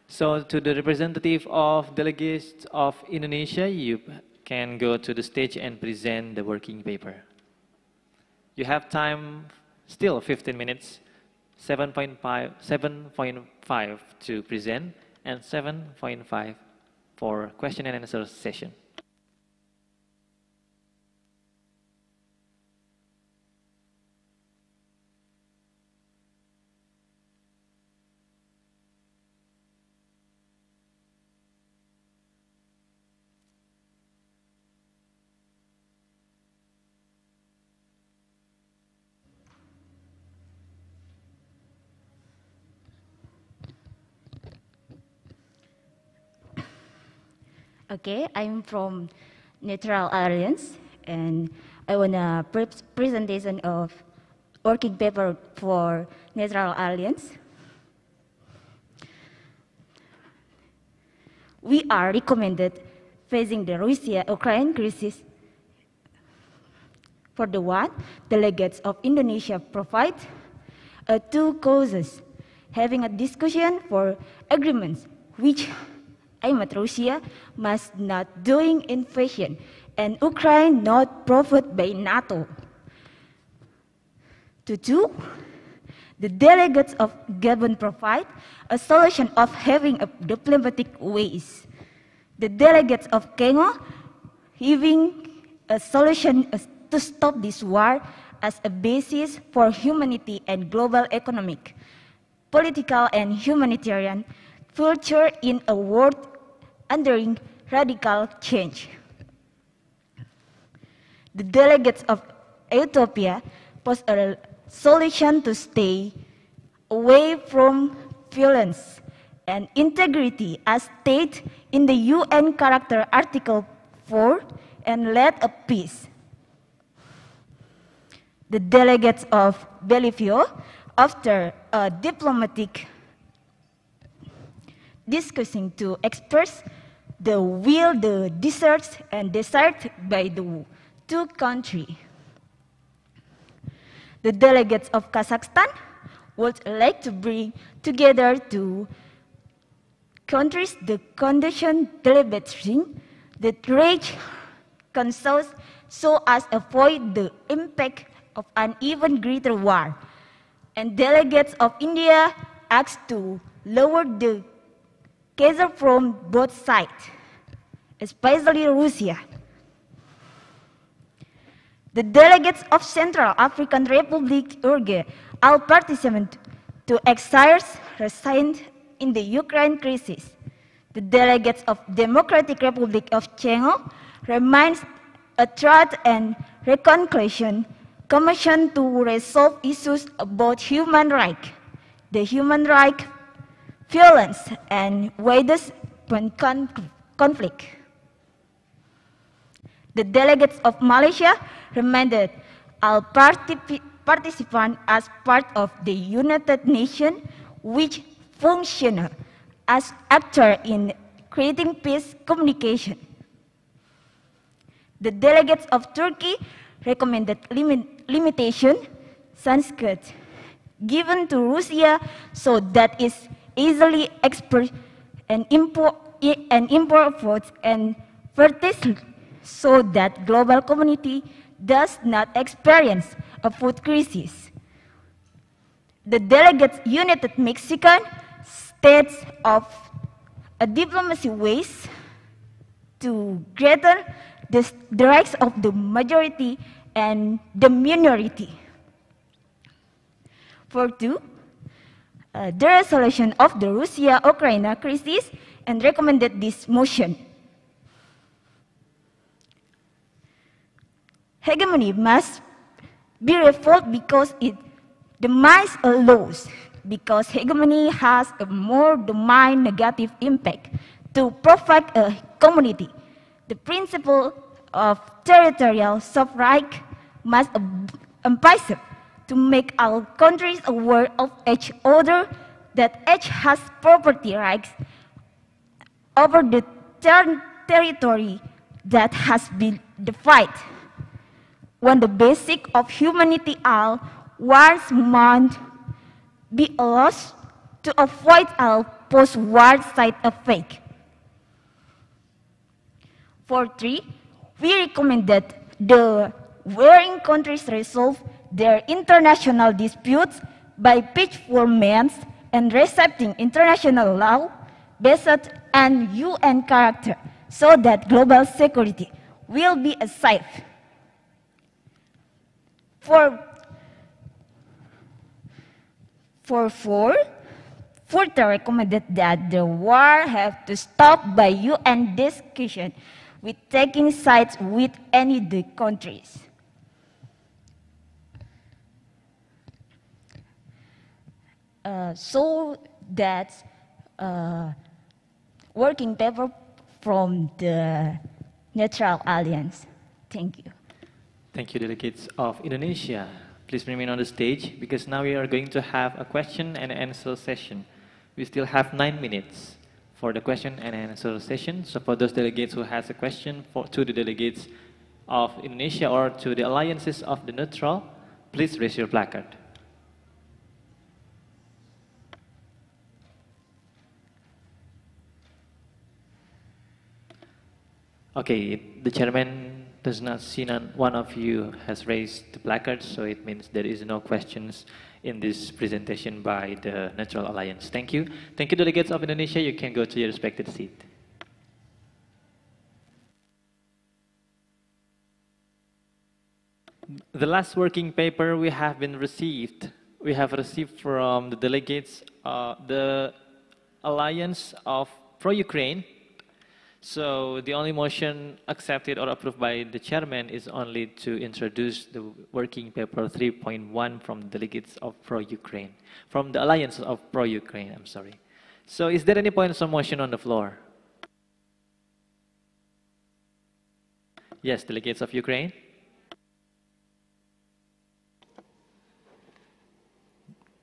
So to the representative of delegates of Indonesia, you can go to the stage and present the working paper. You have time, still 15 minutes, 7.5 to present, and 7.5 for question and answer session. Okay, I'm from Neutral Alliance, and I want a presentation of working paper for Neutral Alliance. We are recommended facing the Russia-Ukraine crisis. For the one, delegates of Indonesia provide two causes, having a discussion for agreements which aim at Russia must not doing invasion and Ukraine not profit by NATO. To two, the delegates of Gabon provide a solution of having a diplomatic ways. The delegates of Kenya having a solution to stop this war as a basis for humanity and global economic, political and humanitarian future in a world undergoing radical change. The delegates of Ethiopia pose a solution to stay away from violence and integrity as stated in the UN Charter Article 4 and lead a peace. The delegates of Bolivia, after a diplomatic discussing to express the will, the desires, and desired by the two countries. The delegates of Kazakhstan would like to bring together two countries the condition deliberating the trade concerns so as avoid the impact of an even greater war. And delegates of India asked to lower the pressure from both sides, especially Russia. The delegates of Central African Republic urge all participants to exercise restraint in the Ukraine crisis. The delegates of Democratic Republic of Congo reminds a Truth and Reconciliation Commission to resolve issues about human rights, the human rights violence and widest conflict. The delegates of Malaysia reminded all participants as part of the United Nations, which function as actor in creating peace communication. The delegates of Turkey recommended limitation Sanskrit given to Russia so that is easily export and import foods and fertilizer so that global community does not experience a food crisis. The delegates United Mexican States of a diplomacy ways to greater the rights of the majority and the minority. For two, the resolution of the Russia-Ukraine crisis and recommended this motion. Hegemony must be reformed because it demands laws because hegemony has a more domain negative impact to provide a community. The principle of territorial sovereignty must emphasize to make all countries aware of each other that each has property rights over the territory that has been defined. When the basic of humanity all wars must be lost to avoid all post-war side effects. For 3, we recommend that the warring countries resolve their international disputes by peaceful means and respecting international law based on UN character so that global security will be safe. For 4, further recommended that the war have to stop by UN discussion with taking sides with any of the countries. So that's working paper from the Neutral Alliance. Thank you. Thank you, delegates of Indonesia. Please remain on the stage because now we are going to have a question and answer session. We still have 9 minutes for the question and answer session. So for those delegates who has a question to the delegates of Indonesia or to the alliances of the neutral, please raise your placard. Okay, the chairman does not see one of you has raised the placard, so it means there is no questions in this presentation by the Neutral Alliance. Thank you. Thank you, delegates of Indonesia. You can go to your respected seat. The last working paper we have received from the delegates, the Alliance of Pro-Ukraine. So the only motion accepted or approved by the chairman is only to introduce the working paper 3.1 from the delegates of Pro-Ukraine, from the Alliance of Pro-Ukraine, I'm sorry. So is there any points of motion on the floor? Yes, delegates of Ukraine.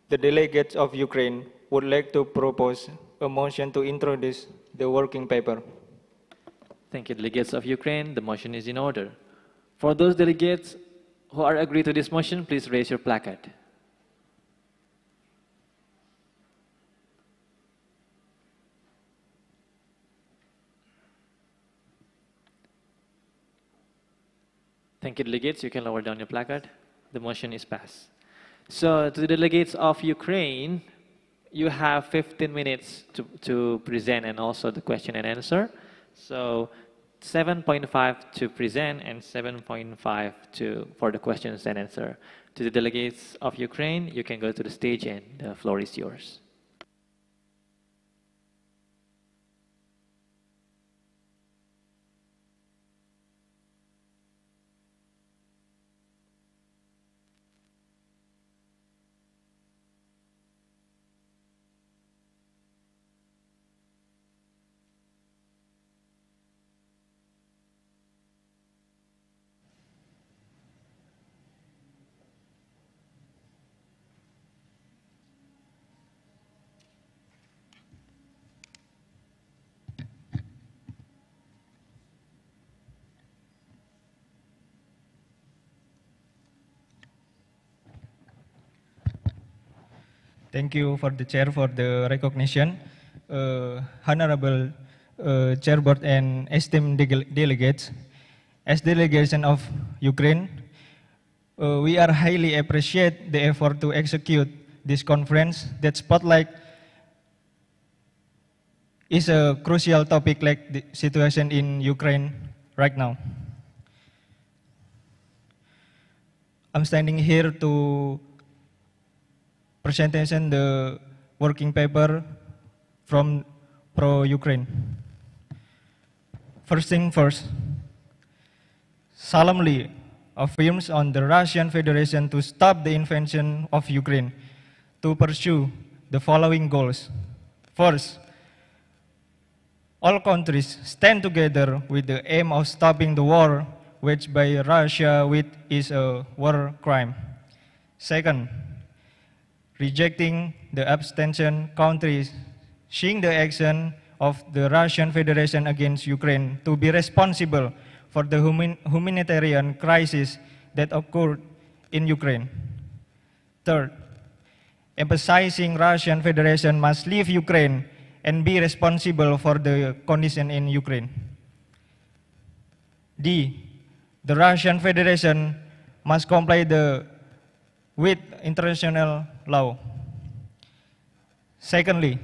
The delegates of Ukraine would like to propose a motion to introduce the working paper. Thank you, delegates of Ukraine. The motion is in order. For those delegates who are agree to this motion, please raise your placard. Thank you, delegates. You can lower down your placard. The motion is passed. So to the delegates of Ukraine, you have 15 minutes to present and also the question and answer. So 7.5 to present and 7.5 for the questions and answer. To the delegates of Ukraine, you can go to the stage and the floor is yours. Thank you for the chair for the recognition. Honorable chairboard and esteemed delegates, as delegation of Ukraine, we are highly appreciate the effort to execute this conference that spotlight is a crucial topic like the situation in Ukraine right now. I'm standing here to presentation the working paper from Pro-Ukraine. First thing first, solemnly affirms on the Russian Federation to stop the invasion of Ukraine, to pursue the following goals. First, all countries stand together with the aim of stopping the war waged by Russia, which is a war crime. Second, rejecting the abstention countries, seeing the action of the Russian Federation against Ukraine to be responsible for the humanitarian crisis that occurred in Ukraine. Third, emphasizing Russian Federation must leave Ukraine and be responsible for the condition in Ukraine. D, the Russian Federation must comply with international law. Secondly,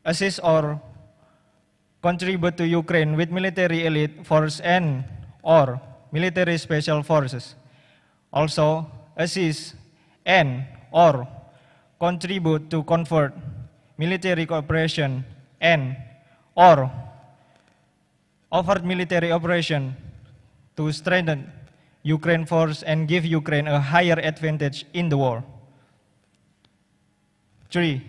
assist or contribute to Ukraine with military elite force and or military special forces. Also, assist and or contribute to convert military cooperation and or offer military operation to strengthen Ukraine force and give Ukraine a higher advantage in the war. 3.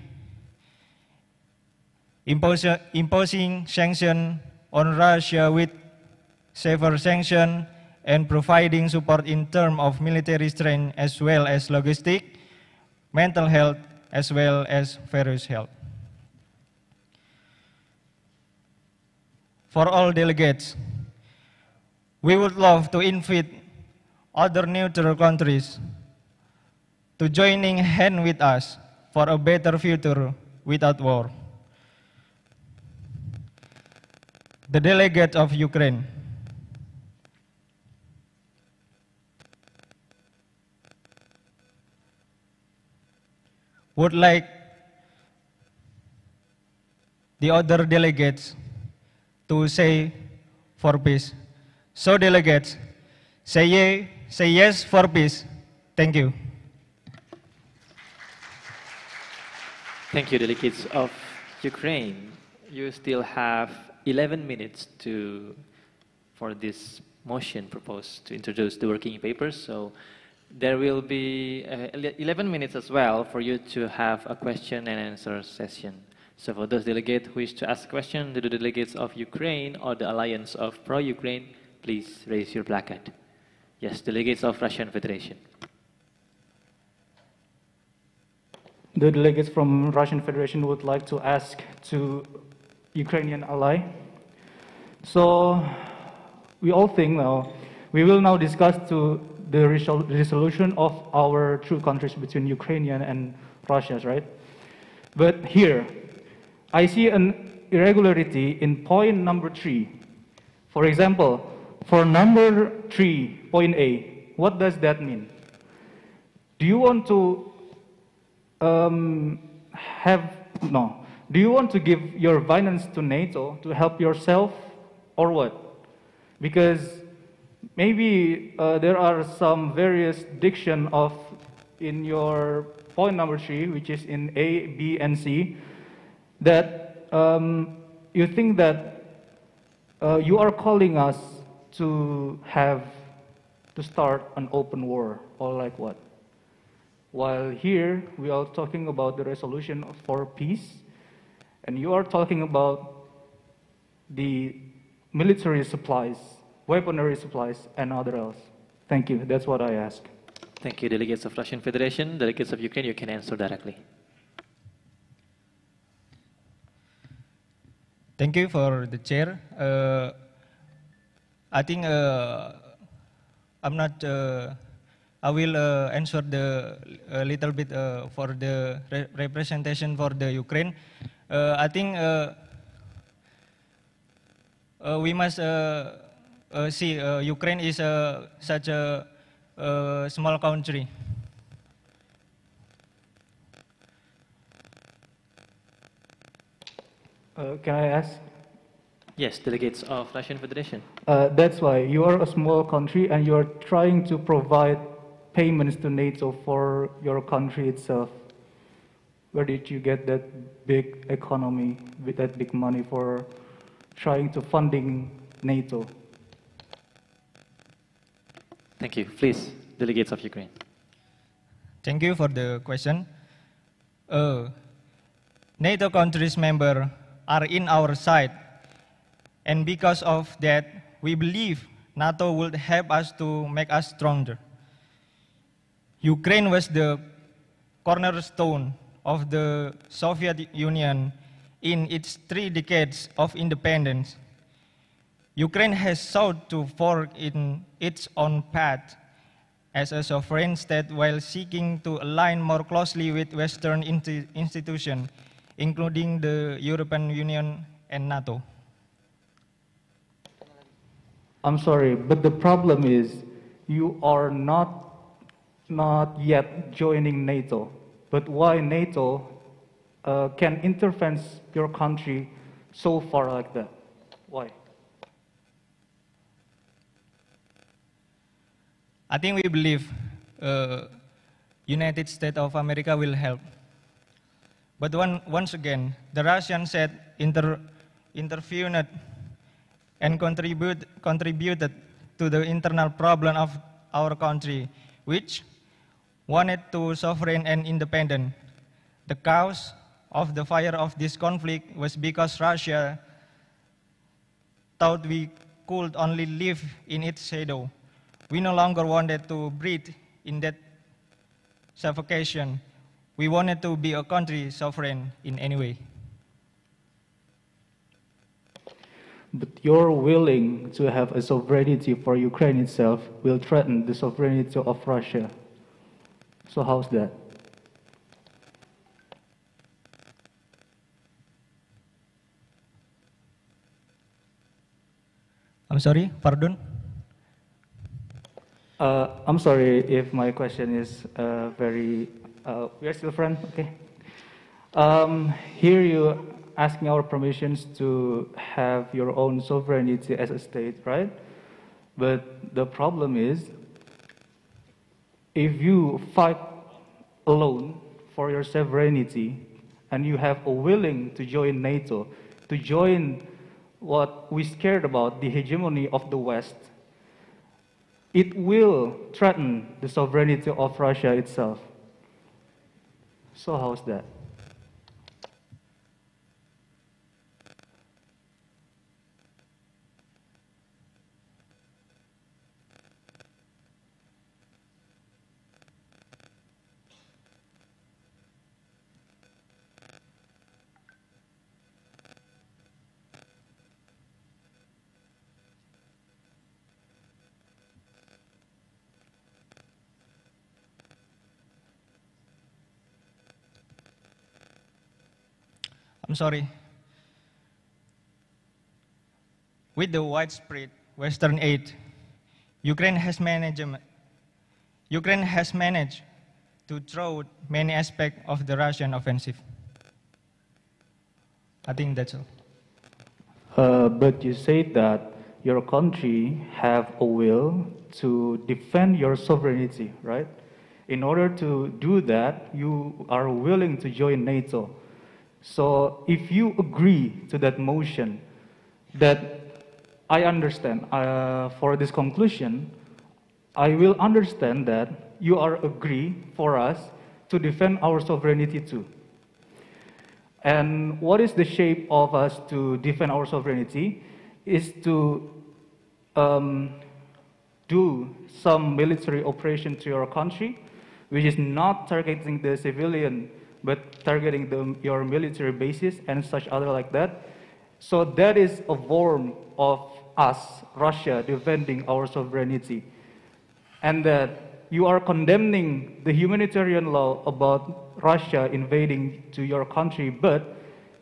Imposing sanctions on Russia with severe sanction and providing support in terms of military strength as well as logistic, mental health, as well as various health. For all delegates, we would love to invite other neutral countries to joining hand with us for a better future without war. The delegates of Ukraine. Would like the other delegates to say for peace. So delegates, say yes for peace. Thank you. Thank you, delegates of Ukraine. You still have 11 minutes for this motion proposed to introduce the working papers. So there will be 11 minutes as well for you to have a question and answer session. So for those delegates who wish to ask a question to the delegates of Ukraine or the Alliance of Pro-Ukraine, please raise your placard. Yes, delegates of Russian Federation. The delegates from Russian Federation would like to ask to Ukrainian ally. So we all think now, we will now discuss to the resolution of our two countries between Ukrainian and Russia, right? But here, I see an irregularity in point number 3. For example, for number 3, point A, what does that mean? Do you want to do you want to give your finance to NATO to help yourself or what? Because maybe there are some various diction in your point number 3, which is in A, B, and C, that you think that you are calling us to start an open war, or like what? While here we are talking about the resolution for peace, and you are talking about the military supplies, weaponry supplies, and other else. Thank you. That's what I ask. Thank you, delegates of Russian Federation. Delegates of Ukraine, you can answer directly. Thank you for the chair. I think I'm not. I will answer a little bit for the representation for the Ukraine. I think we must see Ukraine is such a small country. Can I ask? Yes, delegates of Russian Federation. That's why you are a small country and you are trying to provide payments to NATO for your country itself. Where did you get that big economy, with that big money for trying to funding NATO? Thank you. Please, delegates of Ukraine. Thank you for the question. NATO countries member are in our side, and because of that, we believe NATO would help us to make us stronger. Ukraine was the cornerstone of the Soviet Union in its 3 decades of independence. Ukraine has sought to forge in its own path as a sovereign state while seeking to align more closely with Western institutions, including the European Union and NATO. I'm sorry, but the problem is you are not yet joining NATO. But why NATO can intervene your country so far like that? Why? I think we believe United States of America will help. But once again, the Russians said intervened and contributed to the internal problem of our country, which wanted to sovereign and independent. The cause of the fire of this conflict was because Russia thought we could only live in its shadow. We no longer wanted to breathe in that suffocation. We wanted to be a country sovereign in any way. But you're willing to have a sovereignty for Ukraine itself will threaten the sovereignty of Russia. So how's that? I'm sorry, pardon? I'm sorry if my question is we are still friends, okay? Here you asking our permissions to have your own sovereignty as a state, right? But the problem is, if you fight alone for your sovereignty and you have a willing to join NATO, to join what we scared about, the hegemony of the West, it will threaten the sovereignty of Russia itself. So how's that? I'm sorry. With the widespread Western aid, Ukraine has managed to thwart many aspects of the Russian offensive. I think that's all. But you said that your country have a will to defend your sovereignty, right? In order to do that, you are willing to join NATO. So if you agree to that motion, that I understand for this conclusion, I will understand that you are agree for us to defend our sovereignty too. And what is the shape of us to defend our sovereignty is to do some military operation to your country, which is not targeting the civilian, but targeting your military bases and such other like that. So that is a form of us, Russia, defending our sovereignty. And that you are condemning the humanitarian law about Russia invading to your country, but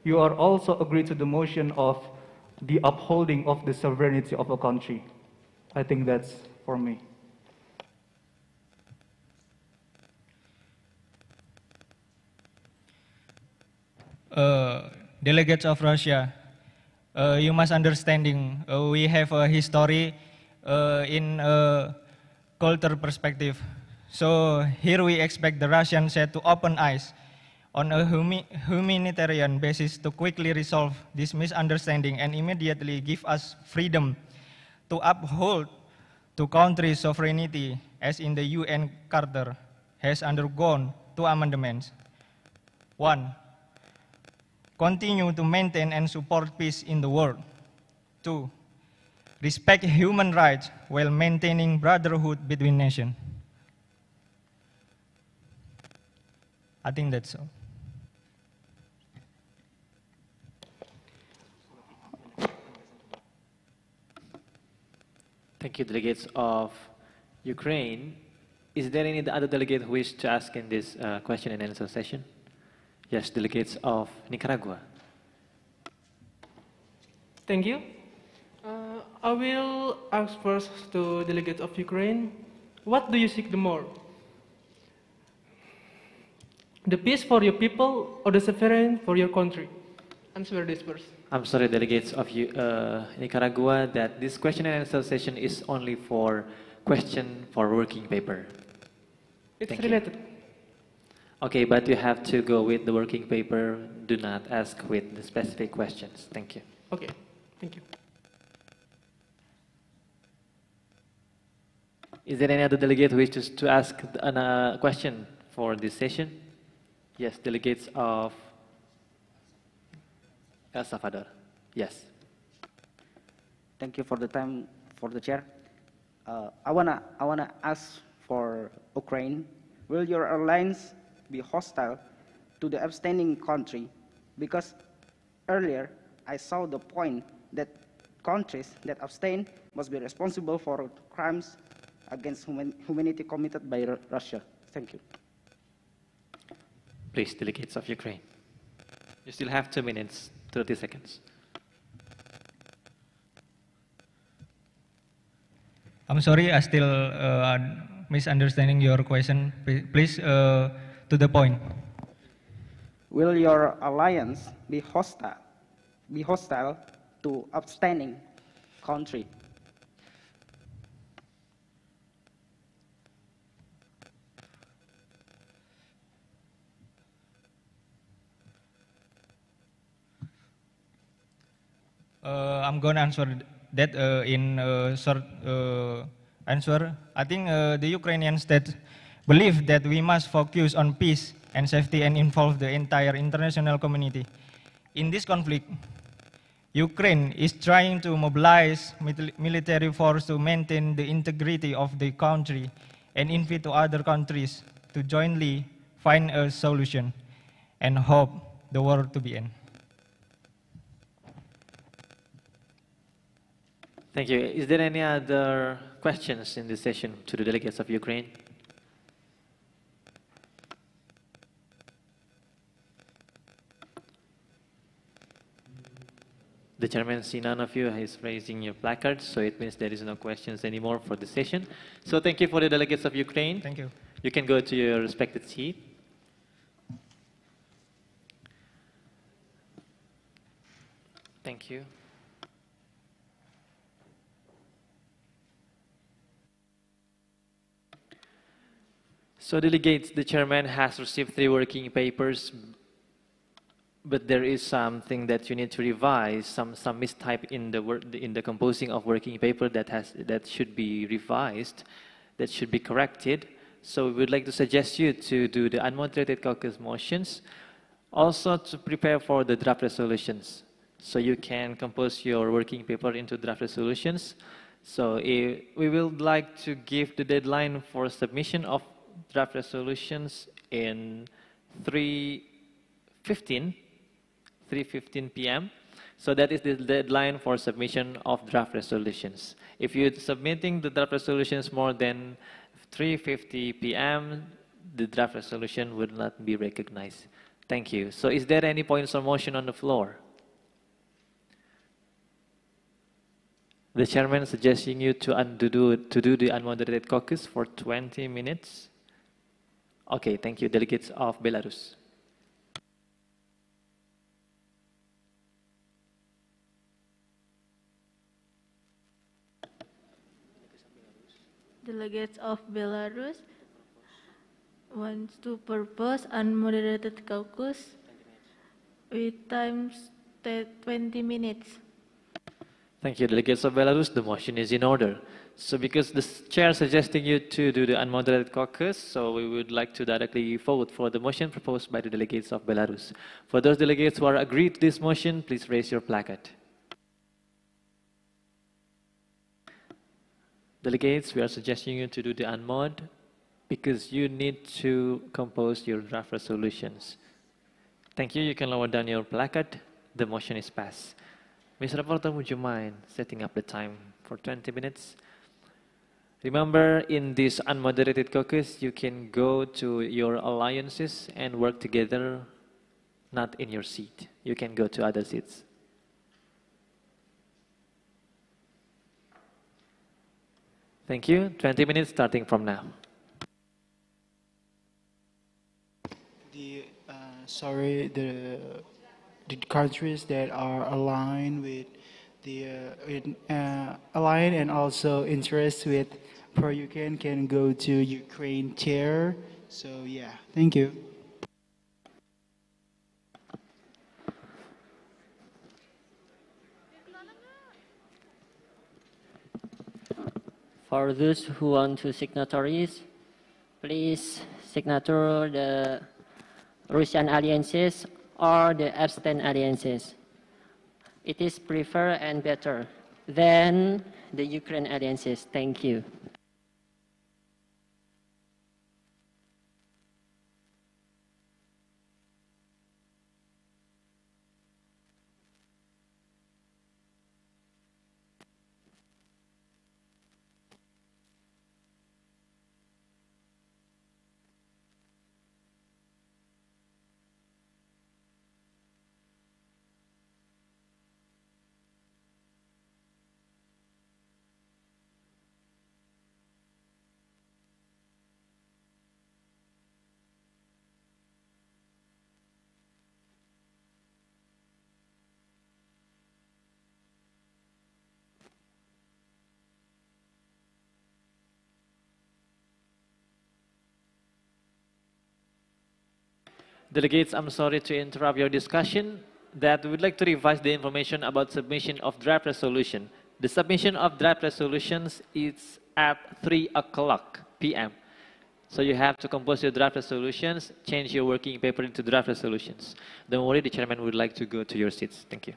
you are also agree to the motion of the upholding of the sovereignty of a country. I think that's for me. Delegates of Russia, you must understanding we have a history in a cultural perspective. So here we expect the Russian side to open eyes on a humanitarian basis to quickly resolve this misunderstanding and immediately give us freedom to uphold to country sovereignty as in the UN Charter has undergone 2 amendments. 1. Continue to maintain and support peace in the world. 2. Respect human rights while maintaining brotherhood between nations. I think that's all. Thank you, delegates of Ukraine. Is there any other delegate who wish to ask in this question and answer session? Yes, delegates of Nicaragua. Thank you. I will ask first to delegates of Ukraine. What do you seek the more? The peace for your people or the suffering for your country? Answer this first. I'm sorry, delegates of Nicaragua, that this question and answer session is only for question for working paper. It's Thank related. You. Okay, but you have to go with the working paper. Do not ask with the specific questions. Thank you. Okay, thank you. Is there any other delegate who wishes to ask a question for this session? Yes, delegates of El Salvador. Yes. Thank you for the time for the chair. I wanna ask for Ukraine. Will your alliance be hostile to the abstaining country? Because earlier I saw the point that countries that abstain must be responsible for crimes against humanity committed by Russia. Thank you. Please, delegates of Ukraine. You still have 2 minutes, 30 seconds. I'm sorry, I still misunderstanding your question. Please, to the point. Will your alliance be hostile to abstaining country? I'm going to answer that in a short answer. I think the Ukrainian state believe that we must focus on peace and safety and involve the entire international community. In this conflict, Ukraine is trying to mobilize military force to maintain the integrity of the country and invite to other countries to jointly find a solution and hope the war to be end. Thank you. Is there any other questions in this session to the delegates of Ukraine? The chairman see none of you is raising your placards, so it means there is no questions anymore for the session. So thank you for the delegates of Ukraine. Thank you. You can go to your respected seat. Thank you. So delegates, the chairman has received 3 working papers, but there is something that you need to revise, some mistype in the composing of working paper that should be revised, that should be corrected. So we would like to suggest you to do the unmoderated caucus motions, also to prepare for the draft resolutions. So you can compose your working paper into draft resolutions. So we will like to give the deadline for submission of draft resolutions in 3:15 p.m. So that is the deadline for submission of draft resolutions. If you're submitting the draft resolutions more than 3:50 p.m., the draft resolution would not be recognized. Thank you. So is there any points of motion on the floor? The chairman is suggesting you to do the unmoderated caucus for 20 minutes. Okay, thank you. Delegates of Belarus. Delegates of Belarus wants to propose unmoderated caucus with times 20 minutes. Thank you, delegates of Belarus. The motion is in order. So because the chair suggesting you to do the unmoderated caucus, so we would like to directly vote for the motion proposed by the delegates of Belarus. For those delegates who are agreed to this motion, please raise your placard. Delegates, we are suggesting you to do the unmod because you need to compose your draft resolutions. Thank you. You can lower down your placard. The motion is passed. Mr. Reporter, would you mind setting up the time for 20 minutes? Remember, in this unmoderated caucus, you can go to your alliances and work together, not in your seat. You can go to other seats. Thank you. 20 minutes starting from now. The countries that are aligned with aligned and also interest with pro-Ukraine can go to Ukraine chair. So yeah, thank you. For those who want to signatories, please signature the Russian alliances or the abstain alliances. It is preferred and better than the Ukraine alliances. Thank you. Delegates, I'm sorry to interrupt your discussion. That we would like to revise the information about submission of draft resolution. The submission of draft resolutions is at 3 o'clock p.m. So you have to compose your draft resolutions, change your working paper into draft resolutions. Don't worry, the chairman would like to go to your seats. Thank you.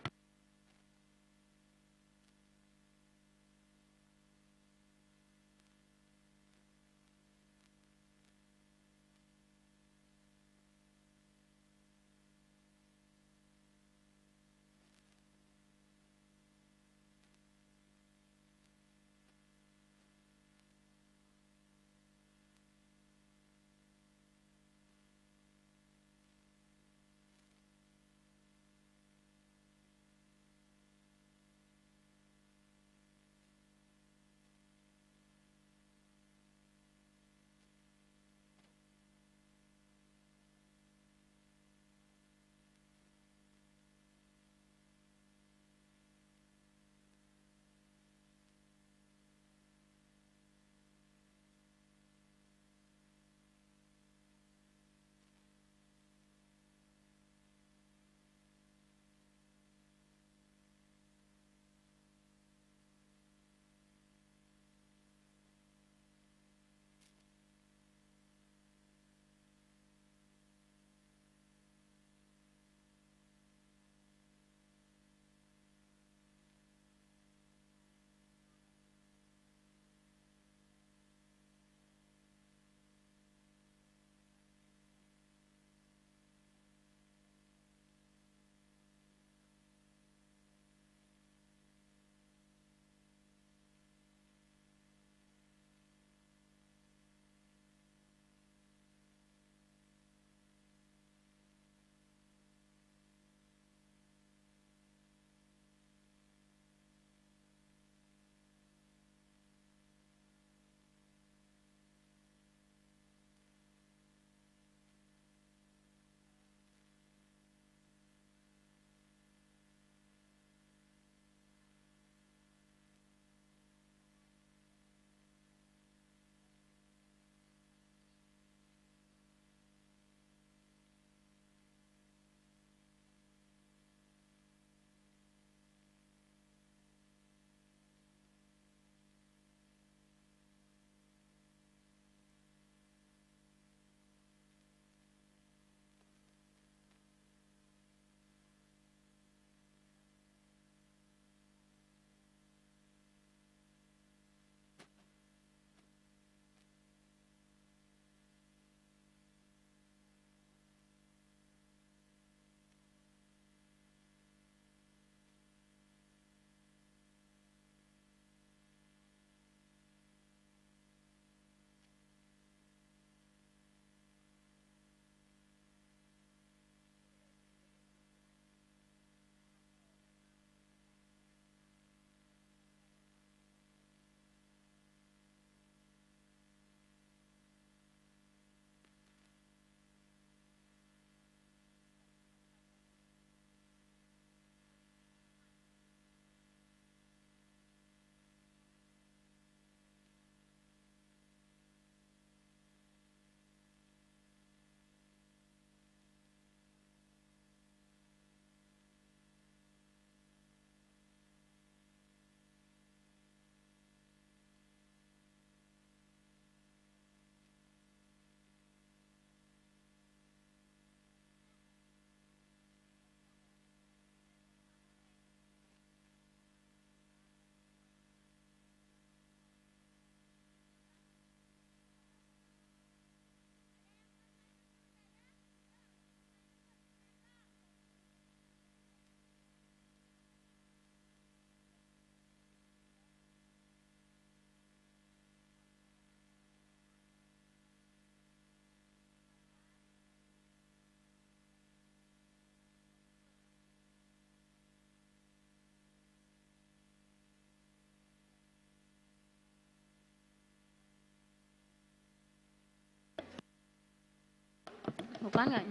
Bukan nggak?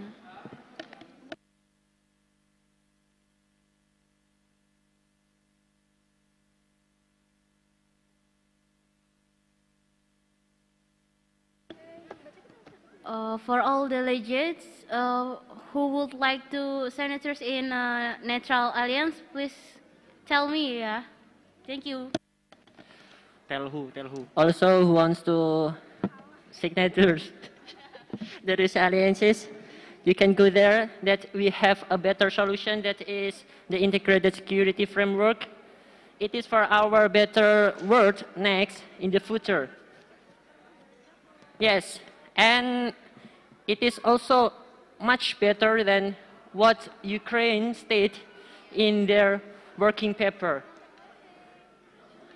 For all delegates who would like to senators in neutral alliance, please tell me. Yeah, thank you. Tell who? Tell who? Also, who wants to signatures the Russian alliances? You can go there. That we have a better solution. That is the integrated security framework. It is for our better world next in the future. Yes, and it is also much better than what Ukraine state in their working paper.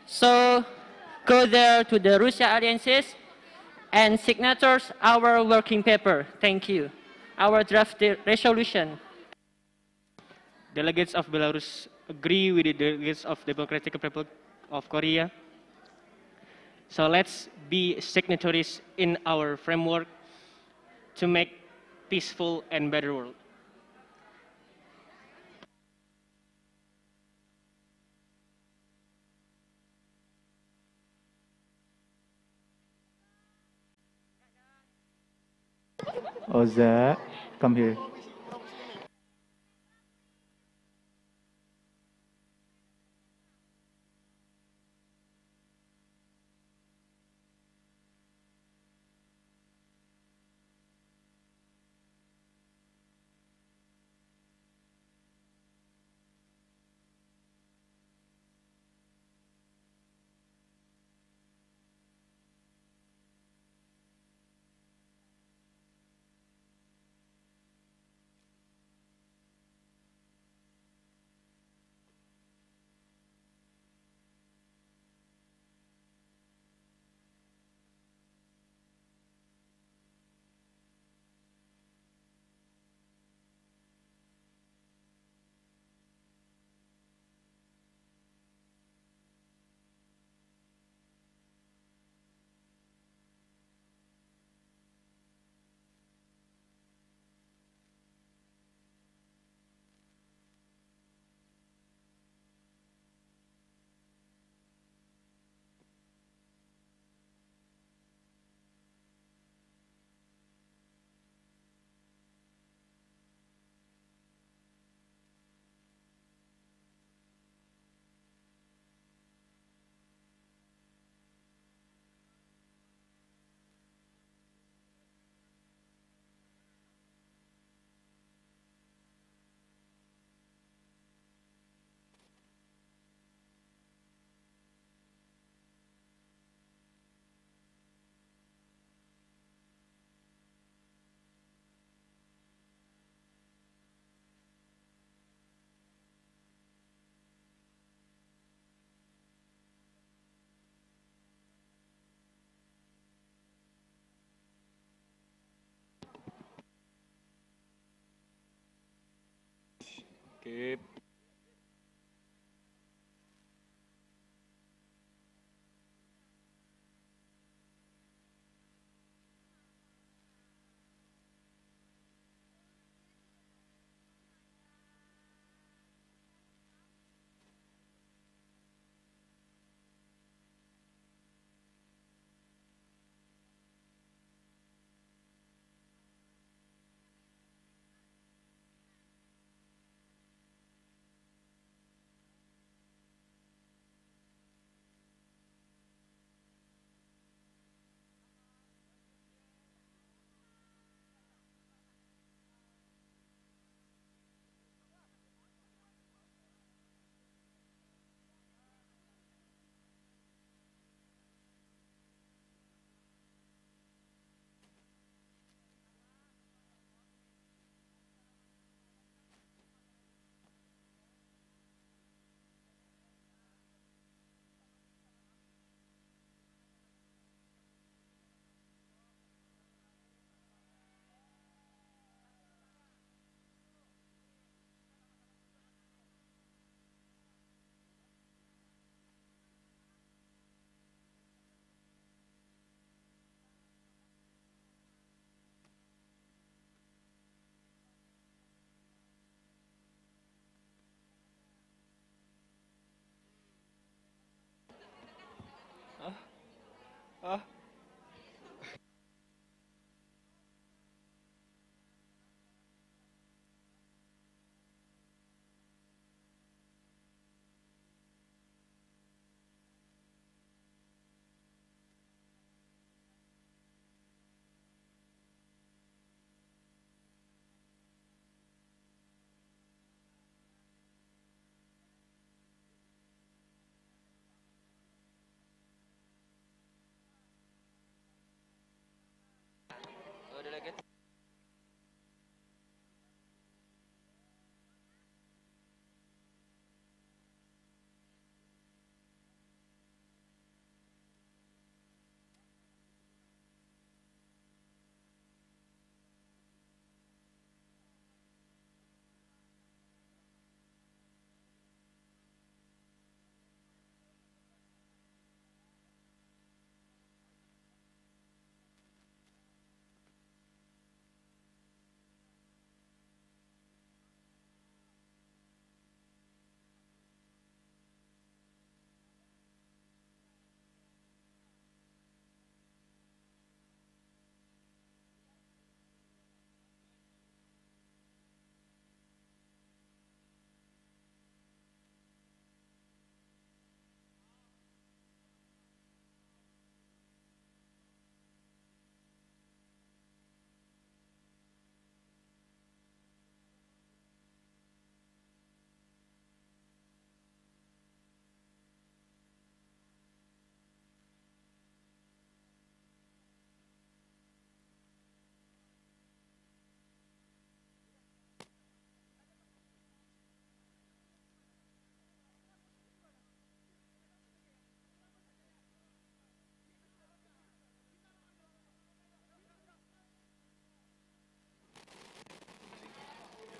So go there to the Russia alliances and signatures our working paper. Thank you. Our draft resolution. Delegates of Belarus agree with the delegates of Democratic Republic of Korea. So let's be signatories in our framework to make peaceful and better world. Oza, come here. Okay.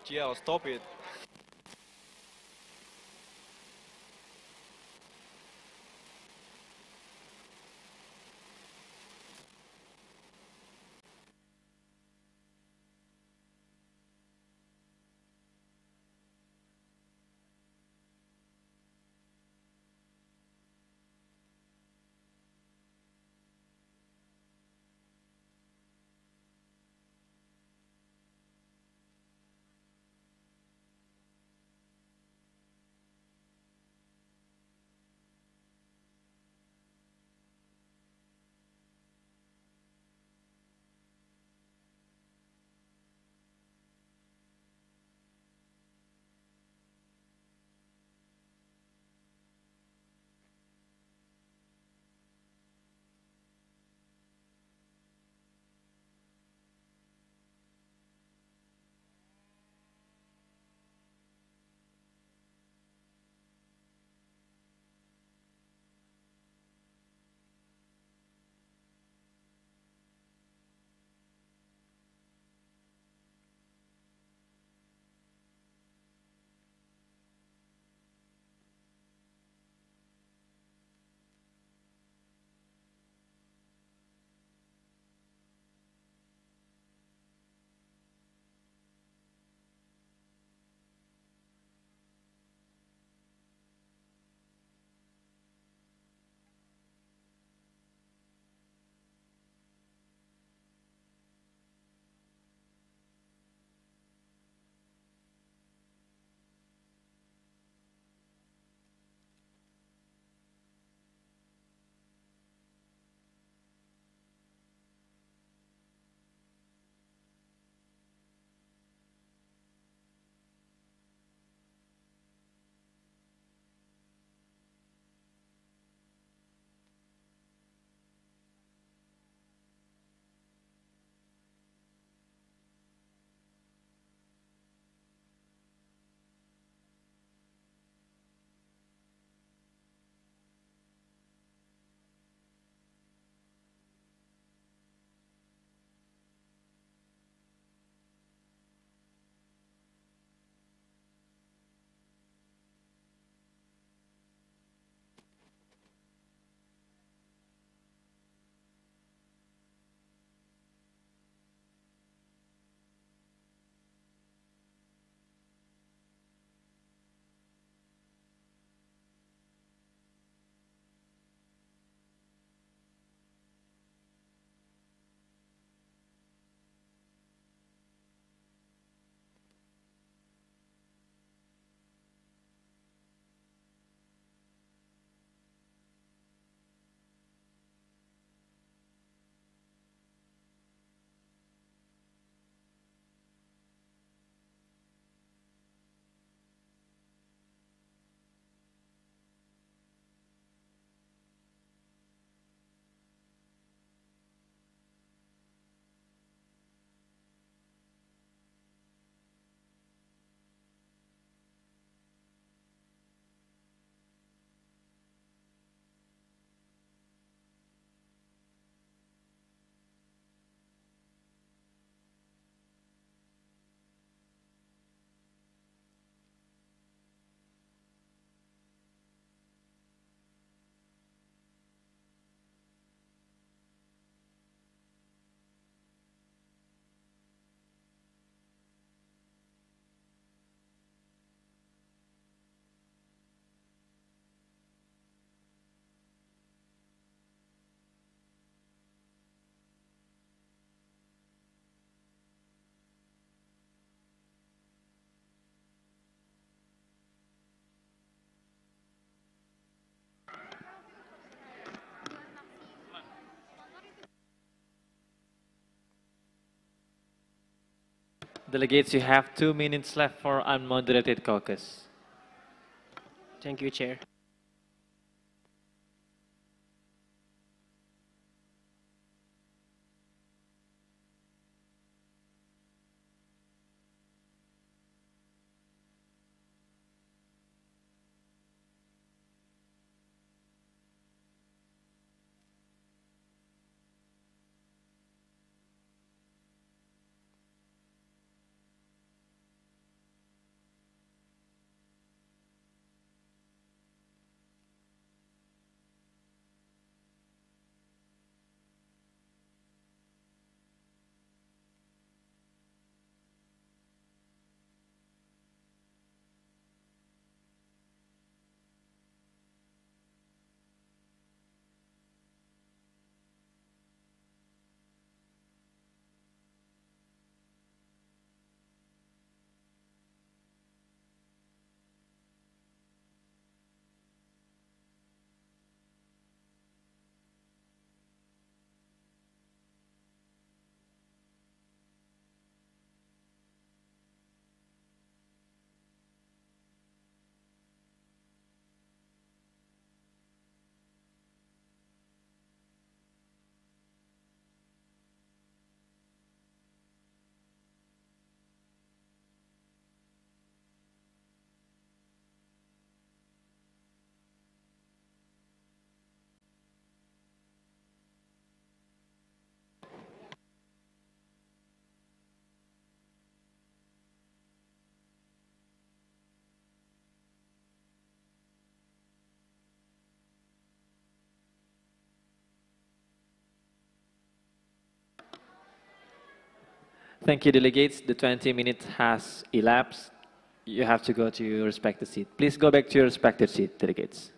Yeah, stop it. Delegates, you have 2 minutes left for unmoderated caucus. Thank you, Chair. Thank you, delegates. The 20 minutes has elapsed. You have to go to your respective seat. Please go back to your respective seat, delegates.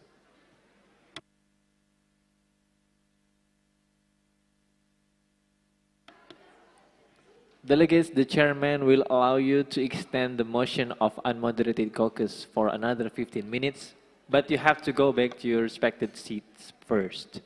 Delegates, the chairman will allow you to extend the motion of unmoderated caucus for another 15 minutes, but you have to go back to your respective seats first.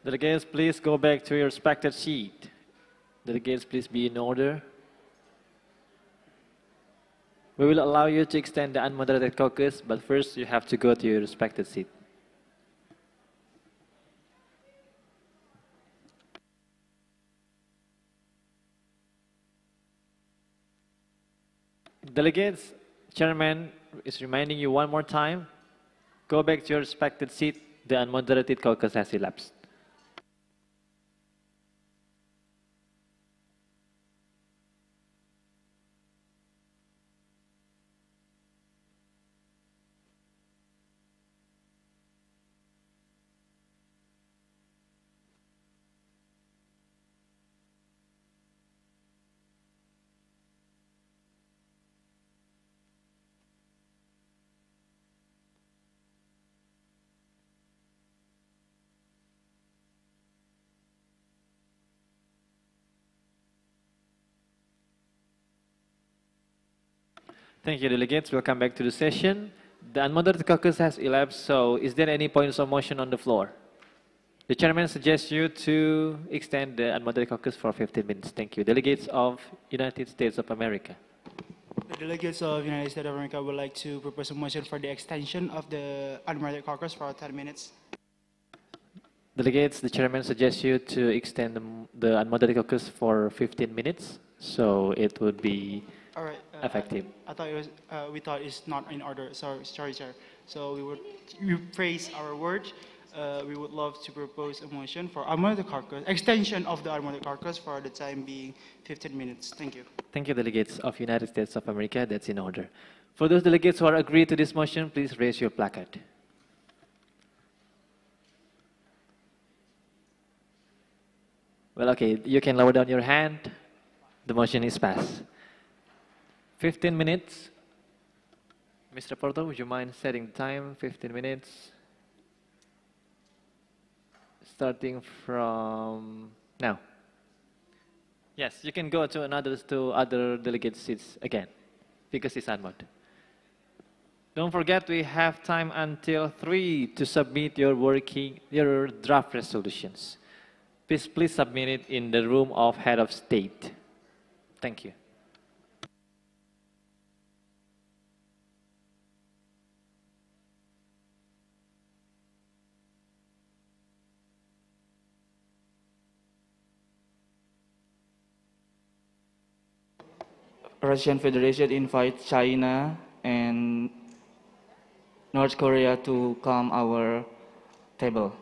Delegates, please go back to your respective seat. Delegates, please be in order. We will allow you to extend the unmoderated caucus, but first you have to go to your respective seat. Delegates, chairman is reminding you one more time. Go back to your respective seat. The unmoderated caucus has elapsed. Thank you, delegates. Welcome back to the session. The unmoderated caucus has elapsed, so is there any points of motion on the floor? The chairman suggests you to extend the unmoderated caucus for 15 minutes. Thank you. Delegates of United States of America. The delegates of United States of America would like to propose a motion for the extension of the unmoderated caucus for 10 minutes. Delegates, the chairman suggests you to extend the unmoderated caucus for 15 minutes, so it would be All right. effective. I thought it was. We thought it's not in order. Sorry, Chair. So we would rephrase our words. We would love to propose a motion for unmoderated caucus extension of the unmoderated caucus for the time being 15 minutes. Thank you. Thank you, delegates of United States of America. That's in order. For those delegates who are agreed to this motion, please raise your placard. Well, okay, you can lower down your hand. The motion is passed. 15 minutes. Mr. Porto, would you mind setting the time? 15 minutes. Starting from now. Yes, you can go to other delegate seats again, because it's unmod. Don't forget, we have time until 3 to submit your draft resolutions. Please submit it in the room of Head of State. Thank you. Russian Federation invite China and North Korea to come our table.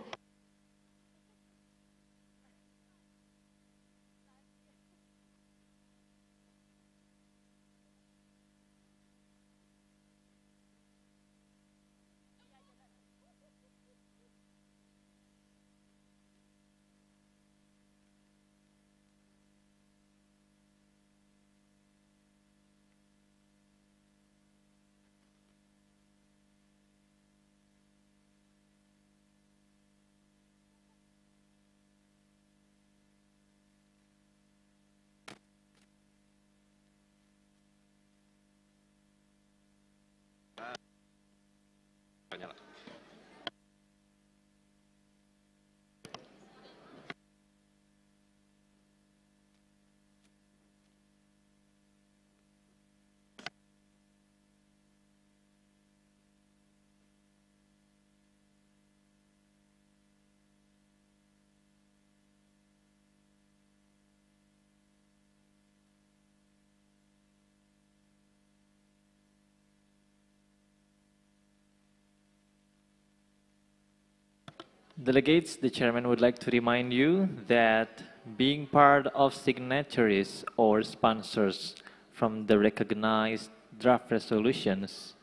Delegates, the chairman would like to remind you that being part of signatories or sponsors from the recognized draft resolutions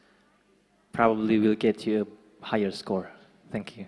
probably will get you a higher score. Thank you.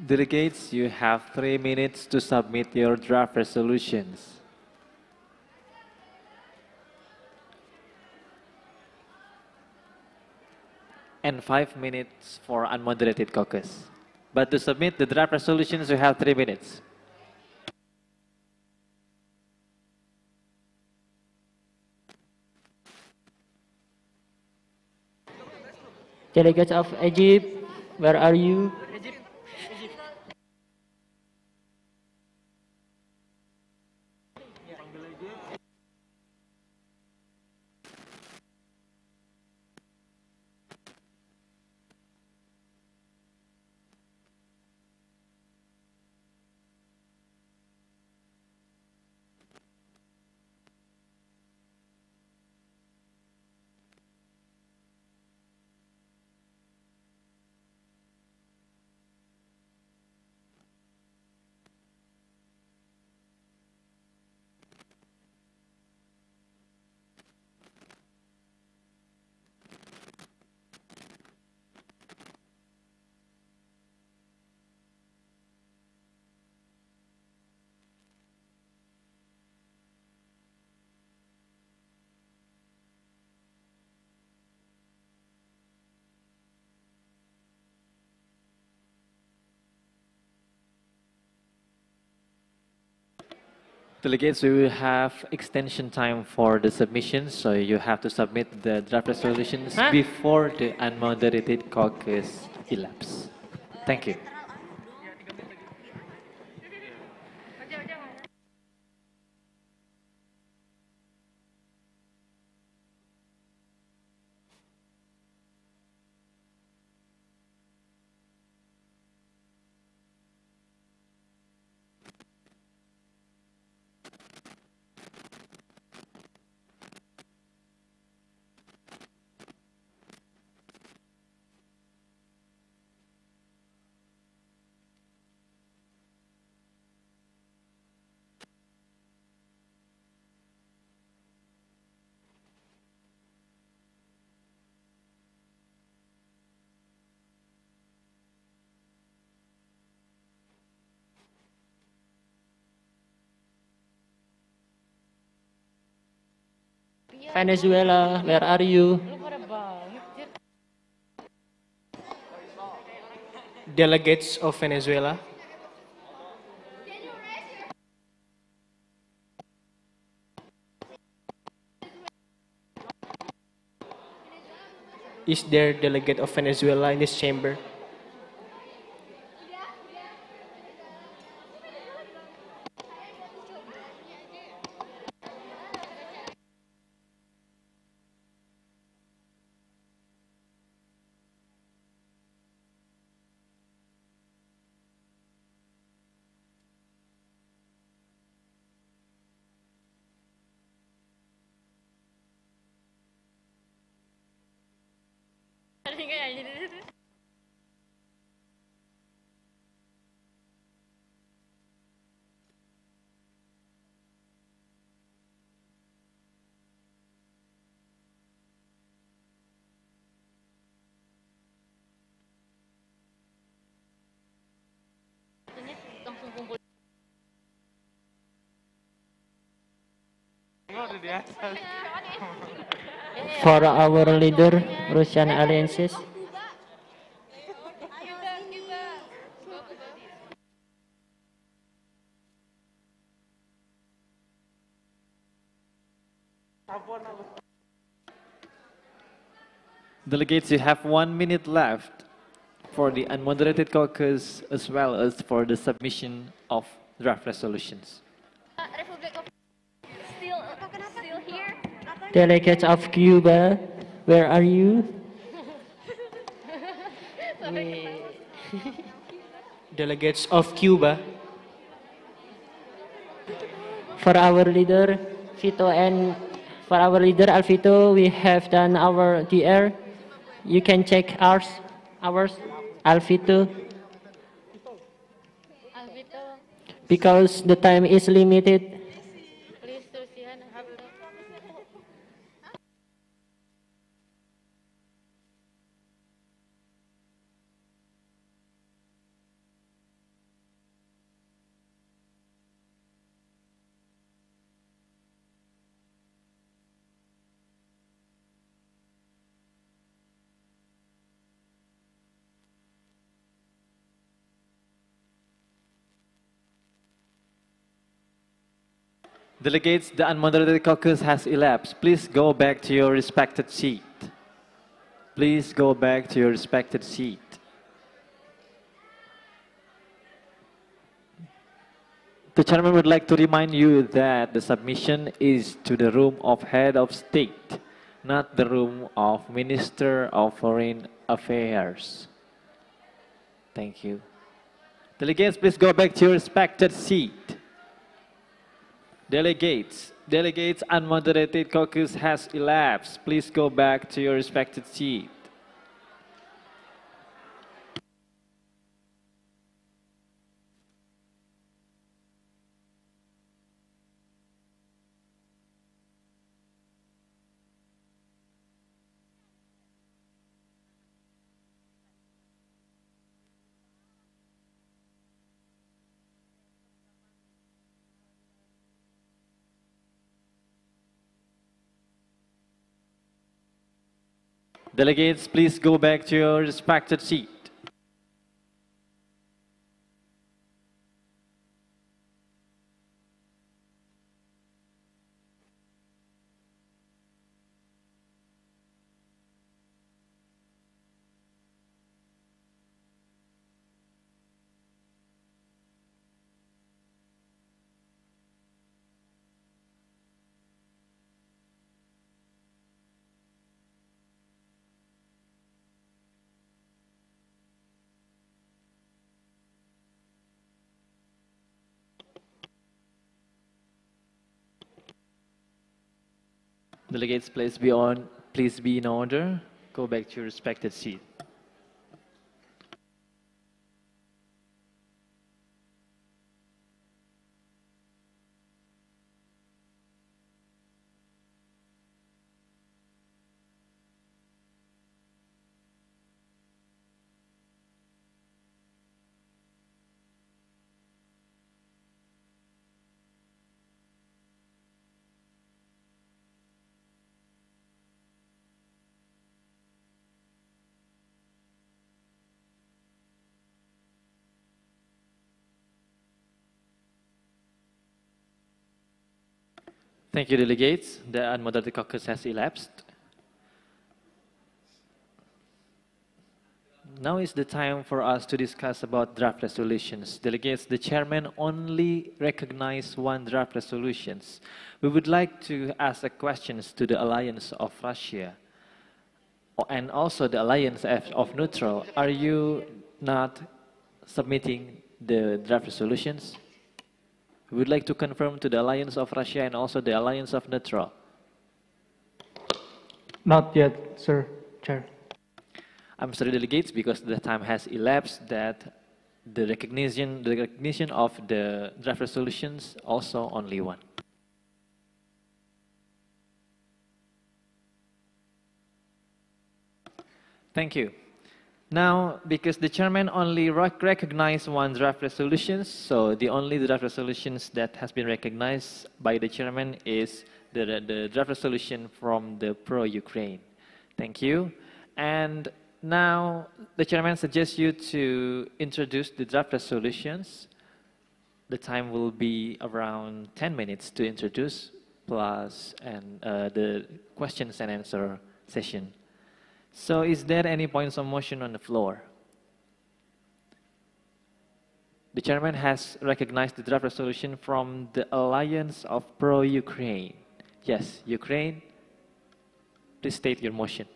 Delegates, you have 3 minutes to submit your draft resolutions. And 5 minutes for unmoderated caucus. But to submit the draft resolutions, you have 3 minutes. Delegates of Egypt, where are you? Delegates, we will have extension time for the submissions, so you have to submit the draft resolutions before the unmoderated caucus elapse. Thank you. Venezuela, where are you? Delegates of Venezuela. Is there delegate of Venezuela in this chamber? For our leader, Russian alliances. Delegates, you have 1 minute left for the unmoderated caucus as well as for the submission of draft resolutions. Still here? Delegates of Cuba, where are you? Delegates of Cuba. For our leader, Vito, and for our leader Alvito, we have done our DR. You can check ours, Alvito. Because the time is limited. Delegates, the unmoderated caucus has elapsed. Please go back to your respected seat. Please go back to your respected seat. The chairman would like to remind you that the submission is to the room of head of state, not the room of Minister of Foreign Affairs. Thank you. Delegates, please go back to your respected seat. Delegates, unmoderated caucus has elapsed. Please go back to your respected seat. Delegates, please go back to your respected seat. Delegates, please be in order. Go back to your respected seat. Thank you, delegates. The unmoderated caucus has elapsed. Now is the time for us to discuss about draft resolutions. Delegates, the chairman only recognized one draft resolutions. We would like to ask questions to the Alliance of Russia and also the Alliance of Neutral. Are you not submitting the draft resolutions? We would like to confirm to the Alliance of Russia and also the Alliance of Neutral. Not yet, sir, Chair. I'm sorry, delegates, because the time has elapsed that the recognition of the draft resolutions also only one. Thank you. Now, because the chairman only recognized one draft resolution, so the only draft resolutions that has been recognized by the chairman is the draft resolution from the pro-Ukraine. Thank you. And now the chairman suggests you to introduce the draft resolutions. The time will be around 10 minutes to introduce, plus the questions and answer session. So is there any points of motion on the floor? The chairman has recognized the draft resolution from the Alliance of Pro-Ukraine. Yes, Ukraine, please state your motion.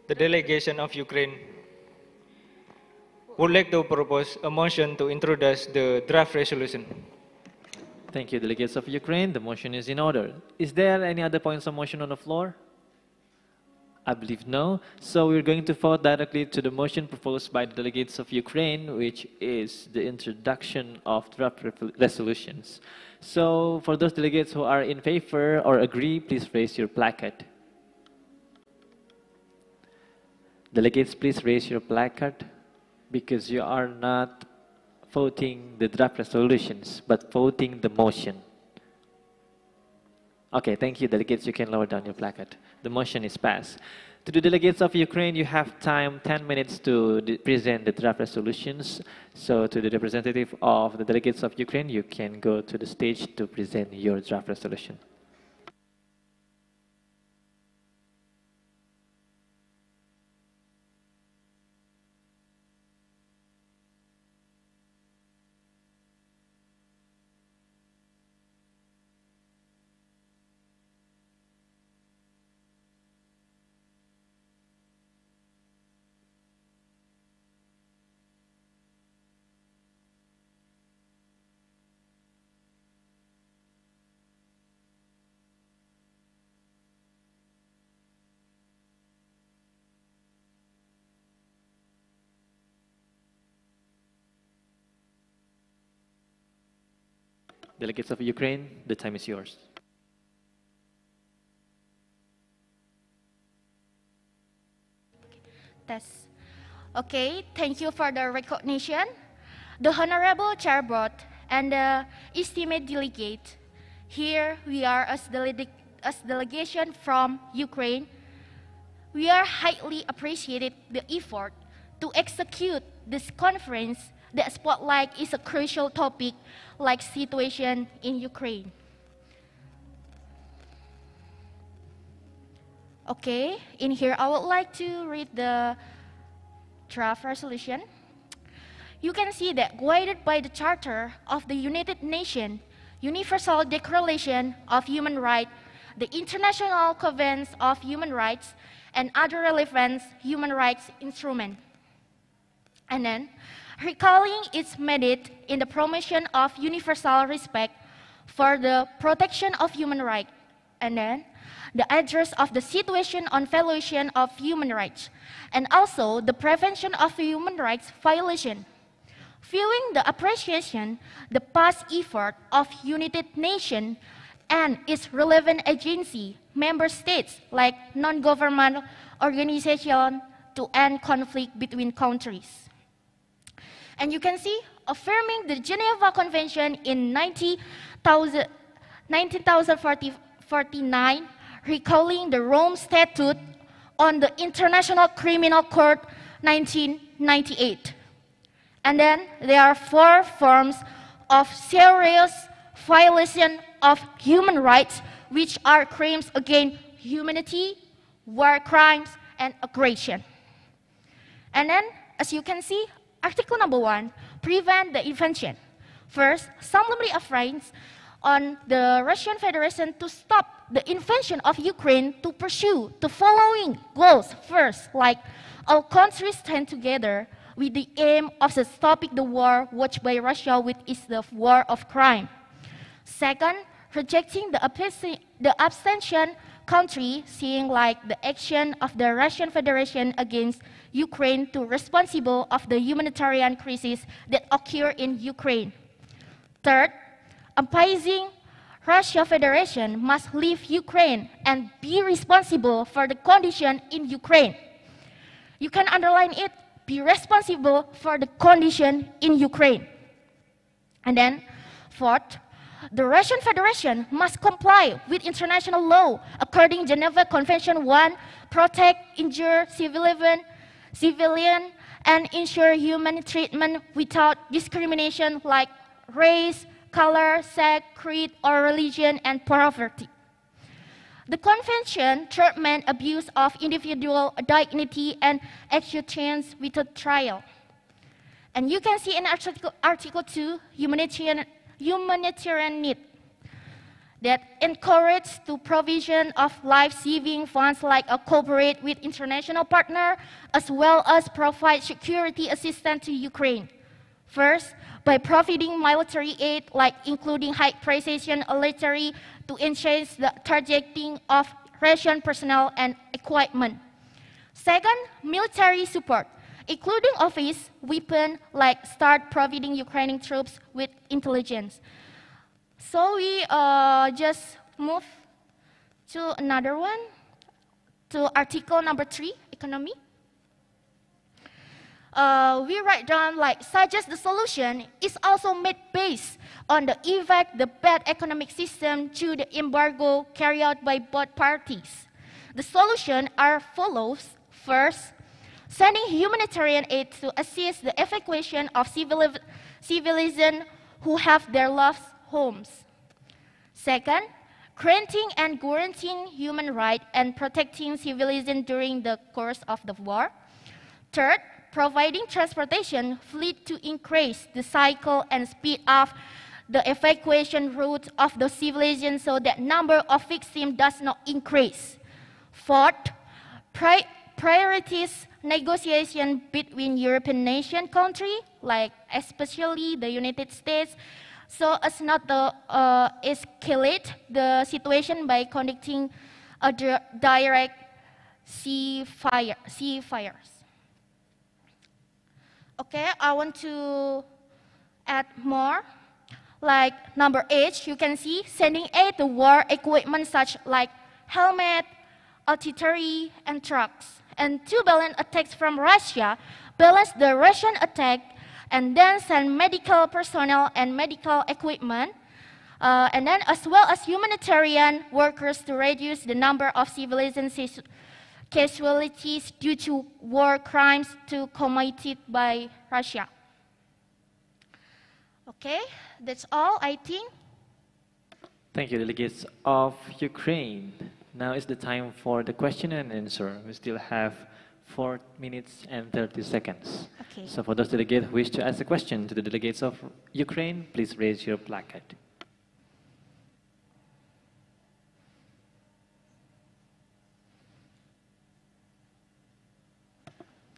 The delegation of Ukraine would like to propose a motion to introduce the draft resolution. Thank you, delegates of Ukraine. The motion is in order. Is there any other points of motion on the floor? I believe no. So we're going to vote directly to the motion proposed by the delegates of Ukraine, which is the introduction of draft resolutions. So for those delegates who are in favor or agree, please raise your placard. Delegates, please raise your placard because you are not voting the draft resolutions, but voting the motion. Okay, thank you, delegates. You can lower down your placard. The motion is passed. To the delegates of Ukraine, you have time 10 minutes to present the draft resolutions. So to the representative of the delegates of Ukraine, you can go to the stage to present your draft resolution. Delegates of Ukraine, the time is yours. Test. Okay, thank you for the recognition. The Honorable Chairboard and the esteemed delegate, here we are as delegation from Ukraine. We are highly appreciated the effort to execute this conference that spotlight is a crucial topic like situation in Ukraine. Okay, in here I would like to read the draft resolution. You can see that guided by the Charter of the United Nations, Universal Declaration of Human Rights, the International Convention of Human Rights, and other relevant human rights instruments. And then, recalling its mandate in the promotion of universal respect for the protection of human rights, and then the address of the situation on violation of human rights, and also the prevention of human rights violation. Viewing the appreciation, the past effort of United Nations and its relevant agency, member states like non-governmental organizations to end conflict between countries. And you can see, affirming the Geneva Convention in 1949, recalling the Rome Statute on the International Criminal Court 1998. And then there are 4 forms of serious violation of human rights, which are crimes against humanity, war crimes, and aggression. And then, as you can see, Article number 1, prevent the invasion. First, solemnly affirms on the Russian Federation to stop the invasion of Ukraine to pursue the following goals. First, like all countries stand together with the aim of stopping the war waged by Russia, which is the war of crime. Second, rejecting the abstention country, seeing like the action of the Russian Federation against Ukraine to responsible of the humanitarian crisis that occur in Ukraine. Third, appeasing Russia Federation must leave Ukraine and be responsible for the condition in Ukraine. You can underline it, be responsible for the condition in Ukraine. And then, fourth, the Russian Federation must comply with international law according Geneva Convention 1, protect injured civilian, and ensure human treatment without discrimination like race, color, sex, creed, or religion, and poverty. The Convention treatment abuse of individual dignity and executions without trial. And you can see in Article 2, humanitarian need that encourages the provision of life-saving funds like a cooperate with international partner as well as provide security assistance to Ukraine. First, by providing military aid like including high precision artillery to enhance the targeting of Russian personnel and equipment. Second, military support, including office weapons like start providing Ukrainian troops with intelligence. So we just move to another one, to Article number 3, economy. we write down like suggest the solution is also made based on the effect the bad economic system to the embargo carried out by both parties. The solution are follows. First, sending humanitarian aid to assist the evacuation of civilians who have their lost homes. Second, granting and guaranteeing human rights and protecting civilians during the course of the war. Third, providing transportation fleet to increase the cycle and speed up the evacuation route of the civilians so that number of victims does not increase. Fourth, priorities negotiation between European nation countries, like especially the United States, so as not to escalate the situation by conducting a direct ceasefires. Okay, I want to add more. Like number 8, you can see sending aid to war equipment such like helmet, artillery, and trucks. And to balance attacks from Russia, balance the Russian attack, and then send medical personnel and medical equipment, and then as well as humanitarian workers to reduce the number of civilian casualties due to war crimes committed by Russia. Okay, that's all, I think. Thank you, delegates of Ukraine. Now is the time for the question and answer. We still have 4 minutes and 30 seconds. Okay. So for those delegates who wish to ask a question to the delegates of Ukraine, please raise your placard.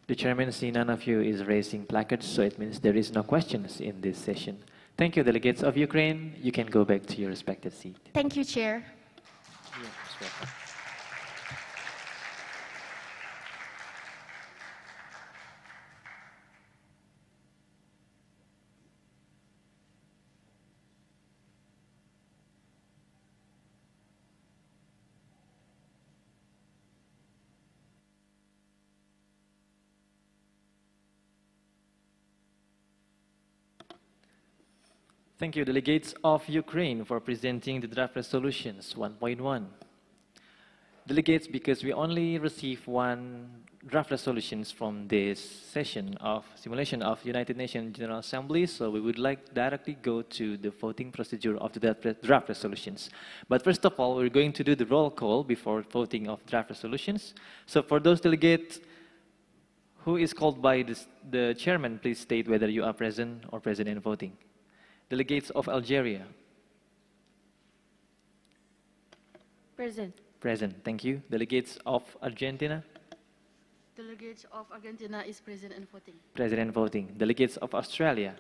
The chairman see none of you is raising placards, so it means there is no questions in this session. Thank you, delegates of Ukraine. You can go back to your respective seat. Thank you, Chair. Thank you, delegates of Ukraine, for presenting the draft resolutions 1.1. Delegates, because we only received 1 draft resolutions from this session of simulation of United Nations General Assembly, so we would like directly go to the voting procedure of the draft resolutions. But first of all, we're going to do the roll call before voting of draft resolutions. So for those delegates who is called by the chairman, please state whether you are present or present in voting. Delegates of Algeria. Present. Present, thank you. Delegates of Argentina. Delegates of Argentina is present and voting. Present and voting. Delegates of Australia.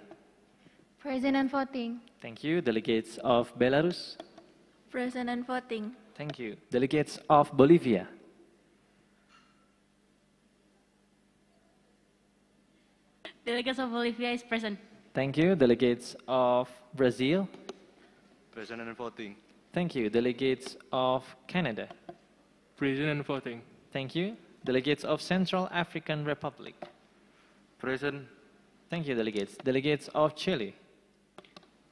Present and voting. Thank you. Delegates of Belarus. Present and voting. Thank you. Delegates of Bolivia. Delegates of Bolivia is present. Thank you. Delegates of Brazil. Present and voting. Thank you. Delegates of Canada. Present and voting. Thank you. Delegates of Central African Republic. Present. Thank you, delegates. Delegates of Chile.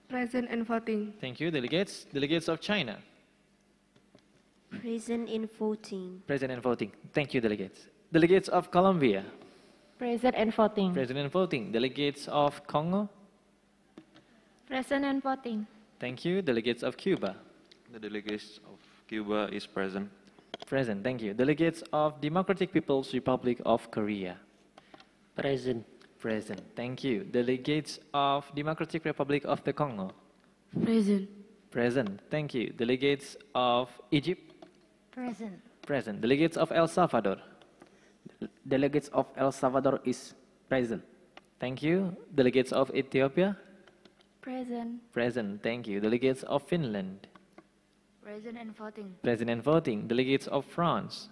Present and voting. Thank you, delegates. Delegates of China. Present in voting. Present and voting. Thank you, delegates. Delegates of Colombia. Present and voting. Present and voting. Delegates of Congo. Present and voting. Thank you. Delegates of Cuba. The delegates of Cuba is present. Present. Thank you. Delegates of Democratic People's Republic of Korea. Present. Present. Thank you. Delegates of Democratic Republic of the Congo. Present. Present. Thank you. Delegates of Egypt. Present. Present. Delegates of El Salvador. Delegates of El Salvador is present. Thank you. Delegates of Ethiopia. Present. Present. Thank you. Delegates of Finland. Present and voting. Present and voting. Delegates of France.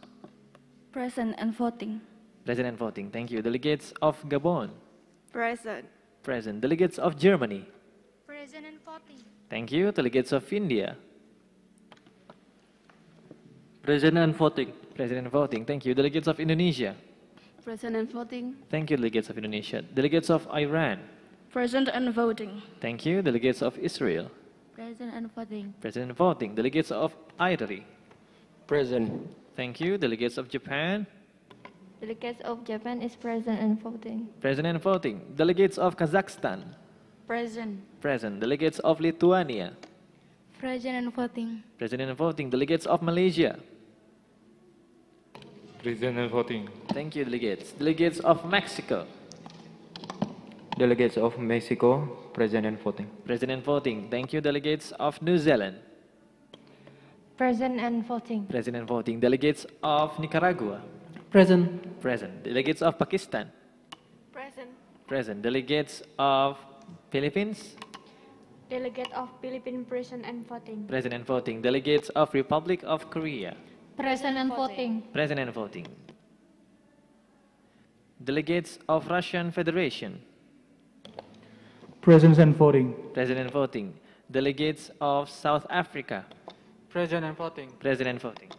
Present and voting. Present and voting. Thank you. Delegates of Gabon. Present. Present. Delegates of Germany. Present and voting. Thank you. Delegates of India. Present and voting. Present and voting. Thank you. Delegates of Indonesia. Present and voting. Thank you, delegates of Indonesia. Delegates of Iran. Present and voting. Thank you, delegates of Israel. Present and voting. Present and voting. Delegates of Italy. Present. Thank you, delegates of Japan. Delegates of Japan is present and voting. Present and voting. Delegates of Kazakhstan. Present. Present. Delegates of Lithuania. Present and voting. Present and voting. Delegates of Malaysia. Present and voting. Thank you, delegates. Delegates of Mexico. Delegates of Mexico, present and voting. Present and voting. Thank you, delegates of New Zealand. Present and voting. Present and voting. Delegates of Nicaragua. Present. Present. Delegates of Pakistan. Present. Present. Delegates of Philippines. Delegate of Philippines present and voting. Present and voting. Delegates of Republic of Korea. Present and voting. Present and voting. Delegates of Russian Federation. Present and voting. Present and voting. Delegates of South Africa. Present and voting. Present and voting.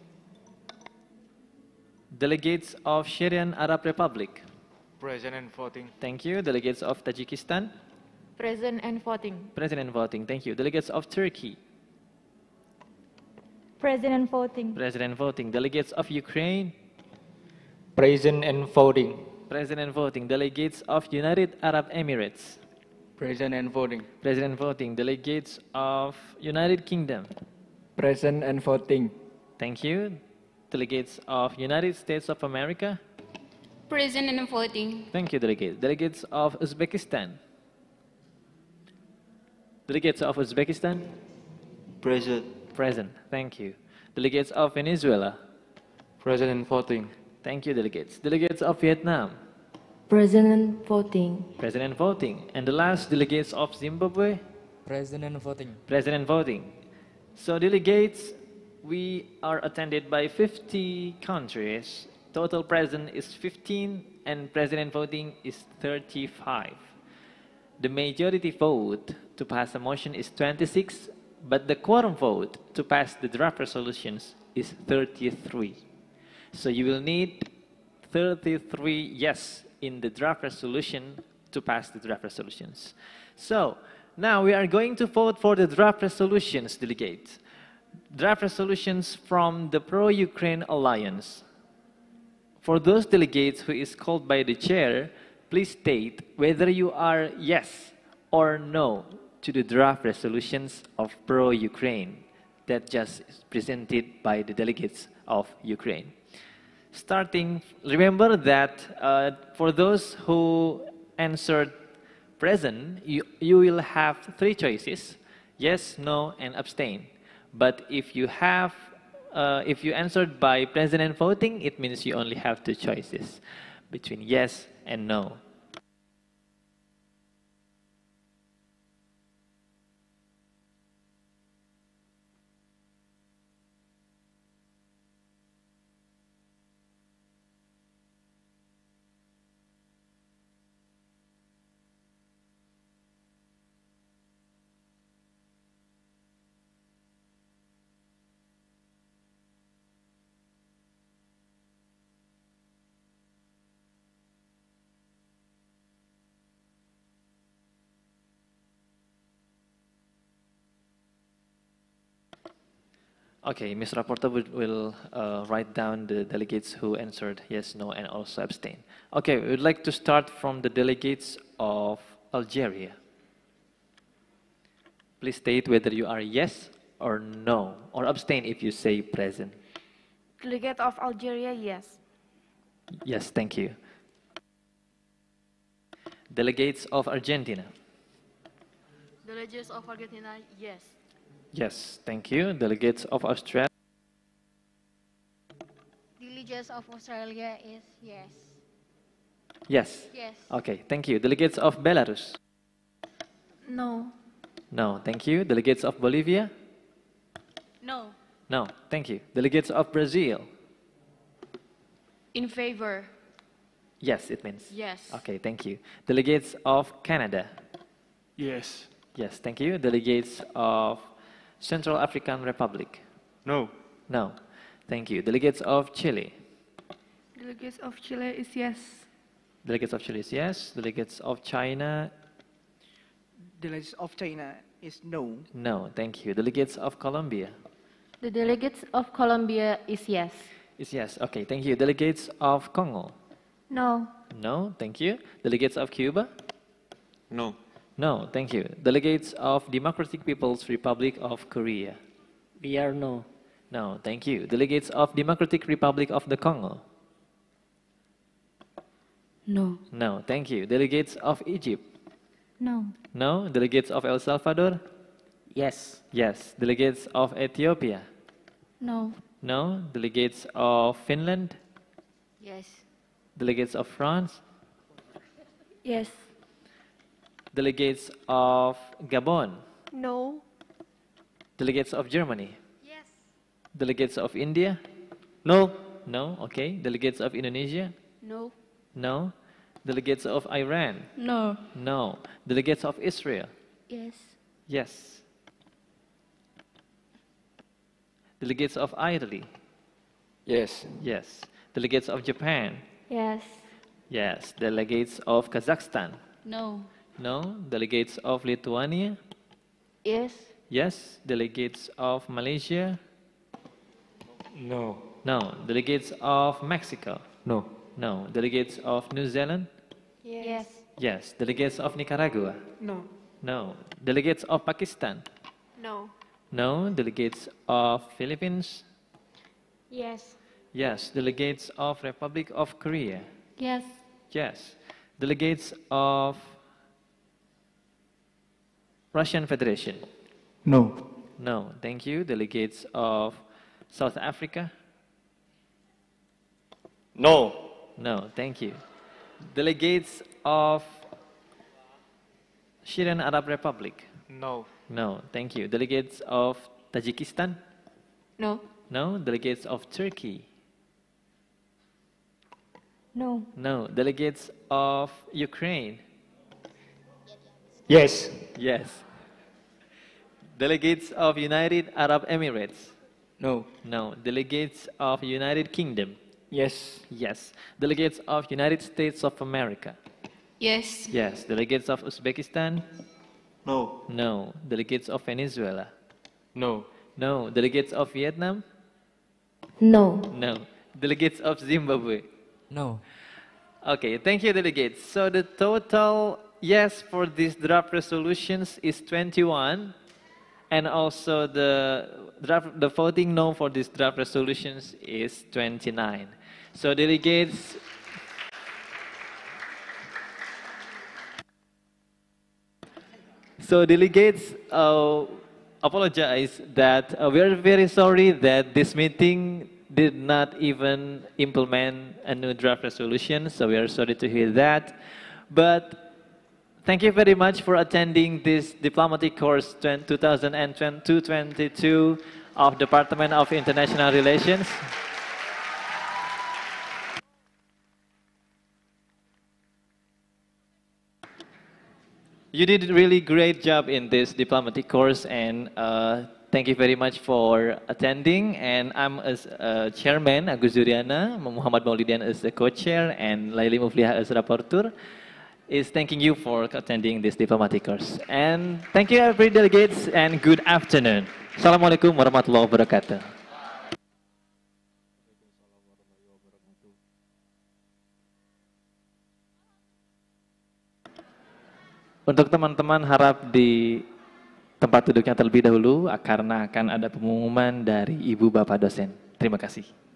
Delegates of Syrian Arab Republic. Present and voting. Thank you. Delegates of Tajikistan. Present and voting. Present and voting. Thank you. Delegates of Turkey. Present and voting. Present and voting. Delegates of Ukraine. Present and voting. Present and voting. Delegates of United Arab Emirates. Present and voting. Present and voting. Delegates of United Kingdom. Present and voting. Thank you. Delegates of United States of America. Present and voting. Thank you, delegates. Delegates of Uzbekistan. Delegates of Uzbekistan. Present. Present. Thank you. Delegates of Venezuela. Present and voting. Thank you, delegates. Delegates of Vietnam. Present and voting. Present and voting. And the last, delegates of Zimbabwe. Present and voting. Present and voting. So delegates, we are attended by 50 countries. Total present is 15 and present and voting is 35. The majority vote to pass a motion is 26, but the quorum vote to pass the draft resolutions is 33. So you will need 33 yes in the draft resolution to pass the draft resolutions. So now we are going to vote for the draft resolutions, delegates. Draft resolutions from the Pro-Ukraine Alliance. For those delegates who is called by the chair, please state whether you are yes or no to the draft resolutions of Pro-Ukraine that just is presented by the delegates of Ukraine. Starting, remember that for those who answered present, you will have 3 choices: yes, no, and abstain. But if you answered by present and voting, it means you only have 2 choices between yes and no. Okay, Ms. Rapporteur will write down the delegates who answered yes, no, and also abstain. Okay, we would like to start from the delegates of Algeria. Please state whether you are yes or no, or abstain if you say present. Delegate of Algeria, yes. Yes, thank you. Delegates of Argentina. Delegates of Argentina, yes. Yes, thank you. Delegates of Australia. Delegates of Australia is yes. Yes. Yes. Okay, thank you. Delegates of Belarus. No. No, thank you. Delegates of Bolivia. No. No, thank you. Delegates of Brazil. In favor. Yes, it means. Yes. Okay, thank you. Delegates of Canada. Yes. Yes, thank you. Delegates of Central African Republic. No. No, thank you. Delegates of Chile. Delegates of Chile is yes. Delegates of Chile is yes. Delegates of China, Delegates of China is no. no, thank you. Delegates of Colombia The delegates of Colombia is yes. is yes. Okay, thank you. Delegates of Congo, No. no, thank you. Delegates of Cuba, No. no, thank you. Delegates of Democratic People's Republic of Korea, We are no. no, thank you. Delegates of Democratic Republic of the Congo, No. no, thank you. Delegates of Egypt, No. no. Delegates of El Salvador, Yes. yes. Delegates of Ethiopia, No. no. Delegates of Finland, Yes. delegates of France, Yes. delegates of Gabon, No. delegates of Germany, Yes. delegates of India, no, no, okay. Delegates of Indonesia, No. no. Delegates of Iran, No. no. Delegates of Israel, Yes. yes. Delegates of Italy, Yes. yes. Delegates of Japan, Yes. yes. Delegates of Kazakhstan, No. no. Delegates of Lithuania, Yes. yes. Delegates of Malaysia, No. no. Delegates of Mexico, No. no. Delegates of New Zealand, Yes. yes. Delegates of Nicaragua, No. no. Delegates of Pakistan, No. no. Delegates of Philippines, Yes. yes. Delegates of Republic of Korea, Yes. yes. Delegates of Russian Federation, No. no. Thank you. Delegates of South Africa, No. no. Thank you. Delegates of Syrian Arab Republic, No. no. Thank you. Delegates of Tajikistan, No. no. Delegates of Turkey, No. no. Delegates of Ukraine, Yes. yes. Delegates of United Arab Emirates, No. no. Delegates of United Kingdom, Yes. yes. Delegates of United States of America, Yes. yes. Delegates of Uzbekistan, No. no. Delegates of Venezuela, No. no. Delegates of Vietnam, No. no. Delegates of Zimbabwe, No. okay. Thank you, delegates. So the total yes for these draft resolutions is 21, and also the voting no for these draft resolutions is 29. So delegates, apologize that we are very sorry that this meeting did not even implement a new draft resolution. So we are sorry to hear that. But thank you very much for attending this diplomatic course 2022 of Department of International Relations. You did a really great job in this diplomatic course, and thank you very much for attending. And I'm as chairman, Agus Duriana, Muhammad Maulidian is the co-chair, and Laili Mufliha as rapporteur, is thanking you for attending this diplomatic course. And thank you every delegates, and good afternoon. Assalamualaikum warahmatullahi wabarakatuh. Untuk teman-teman harap di tempat duduknya terlebih dahulu karena akan ada pengumuman dari Ibu Bapak dosen. Terima kasih.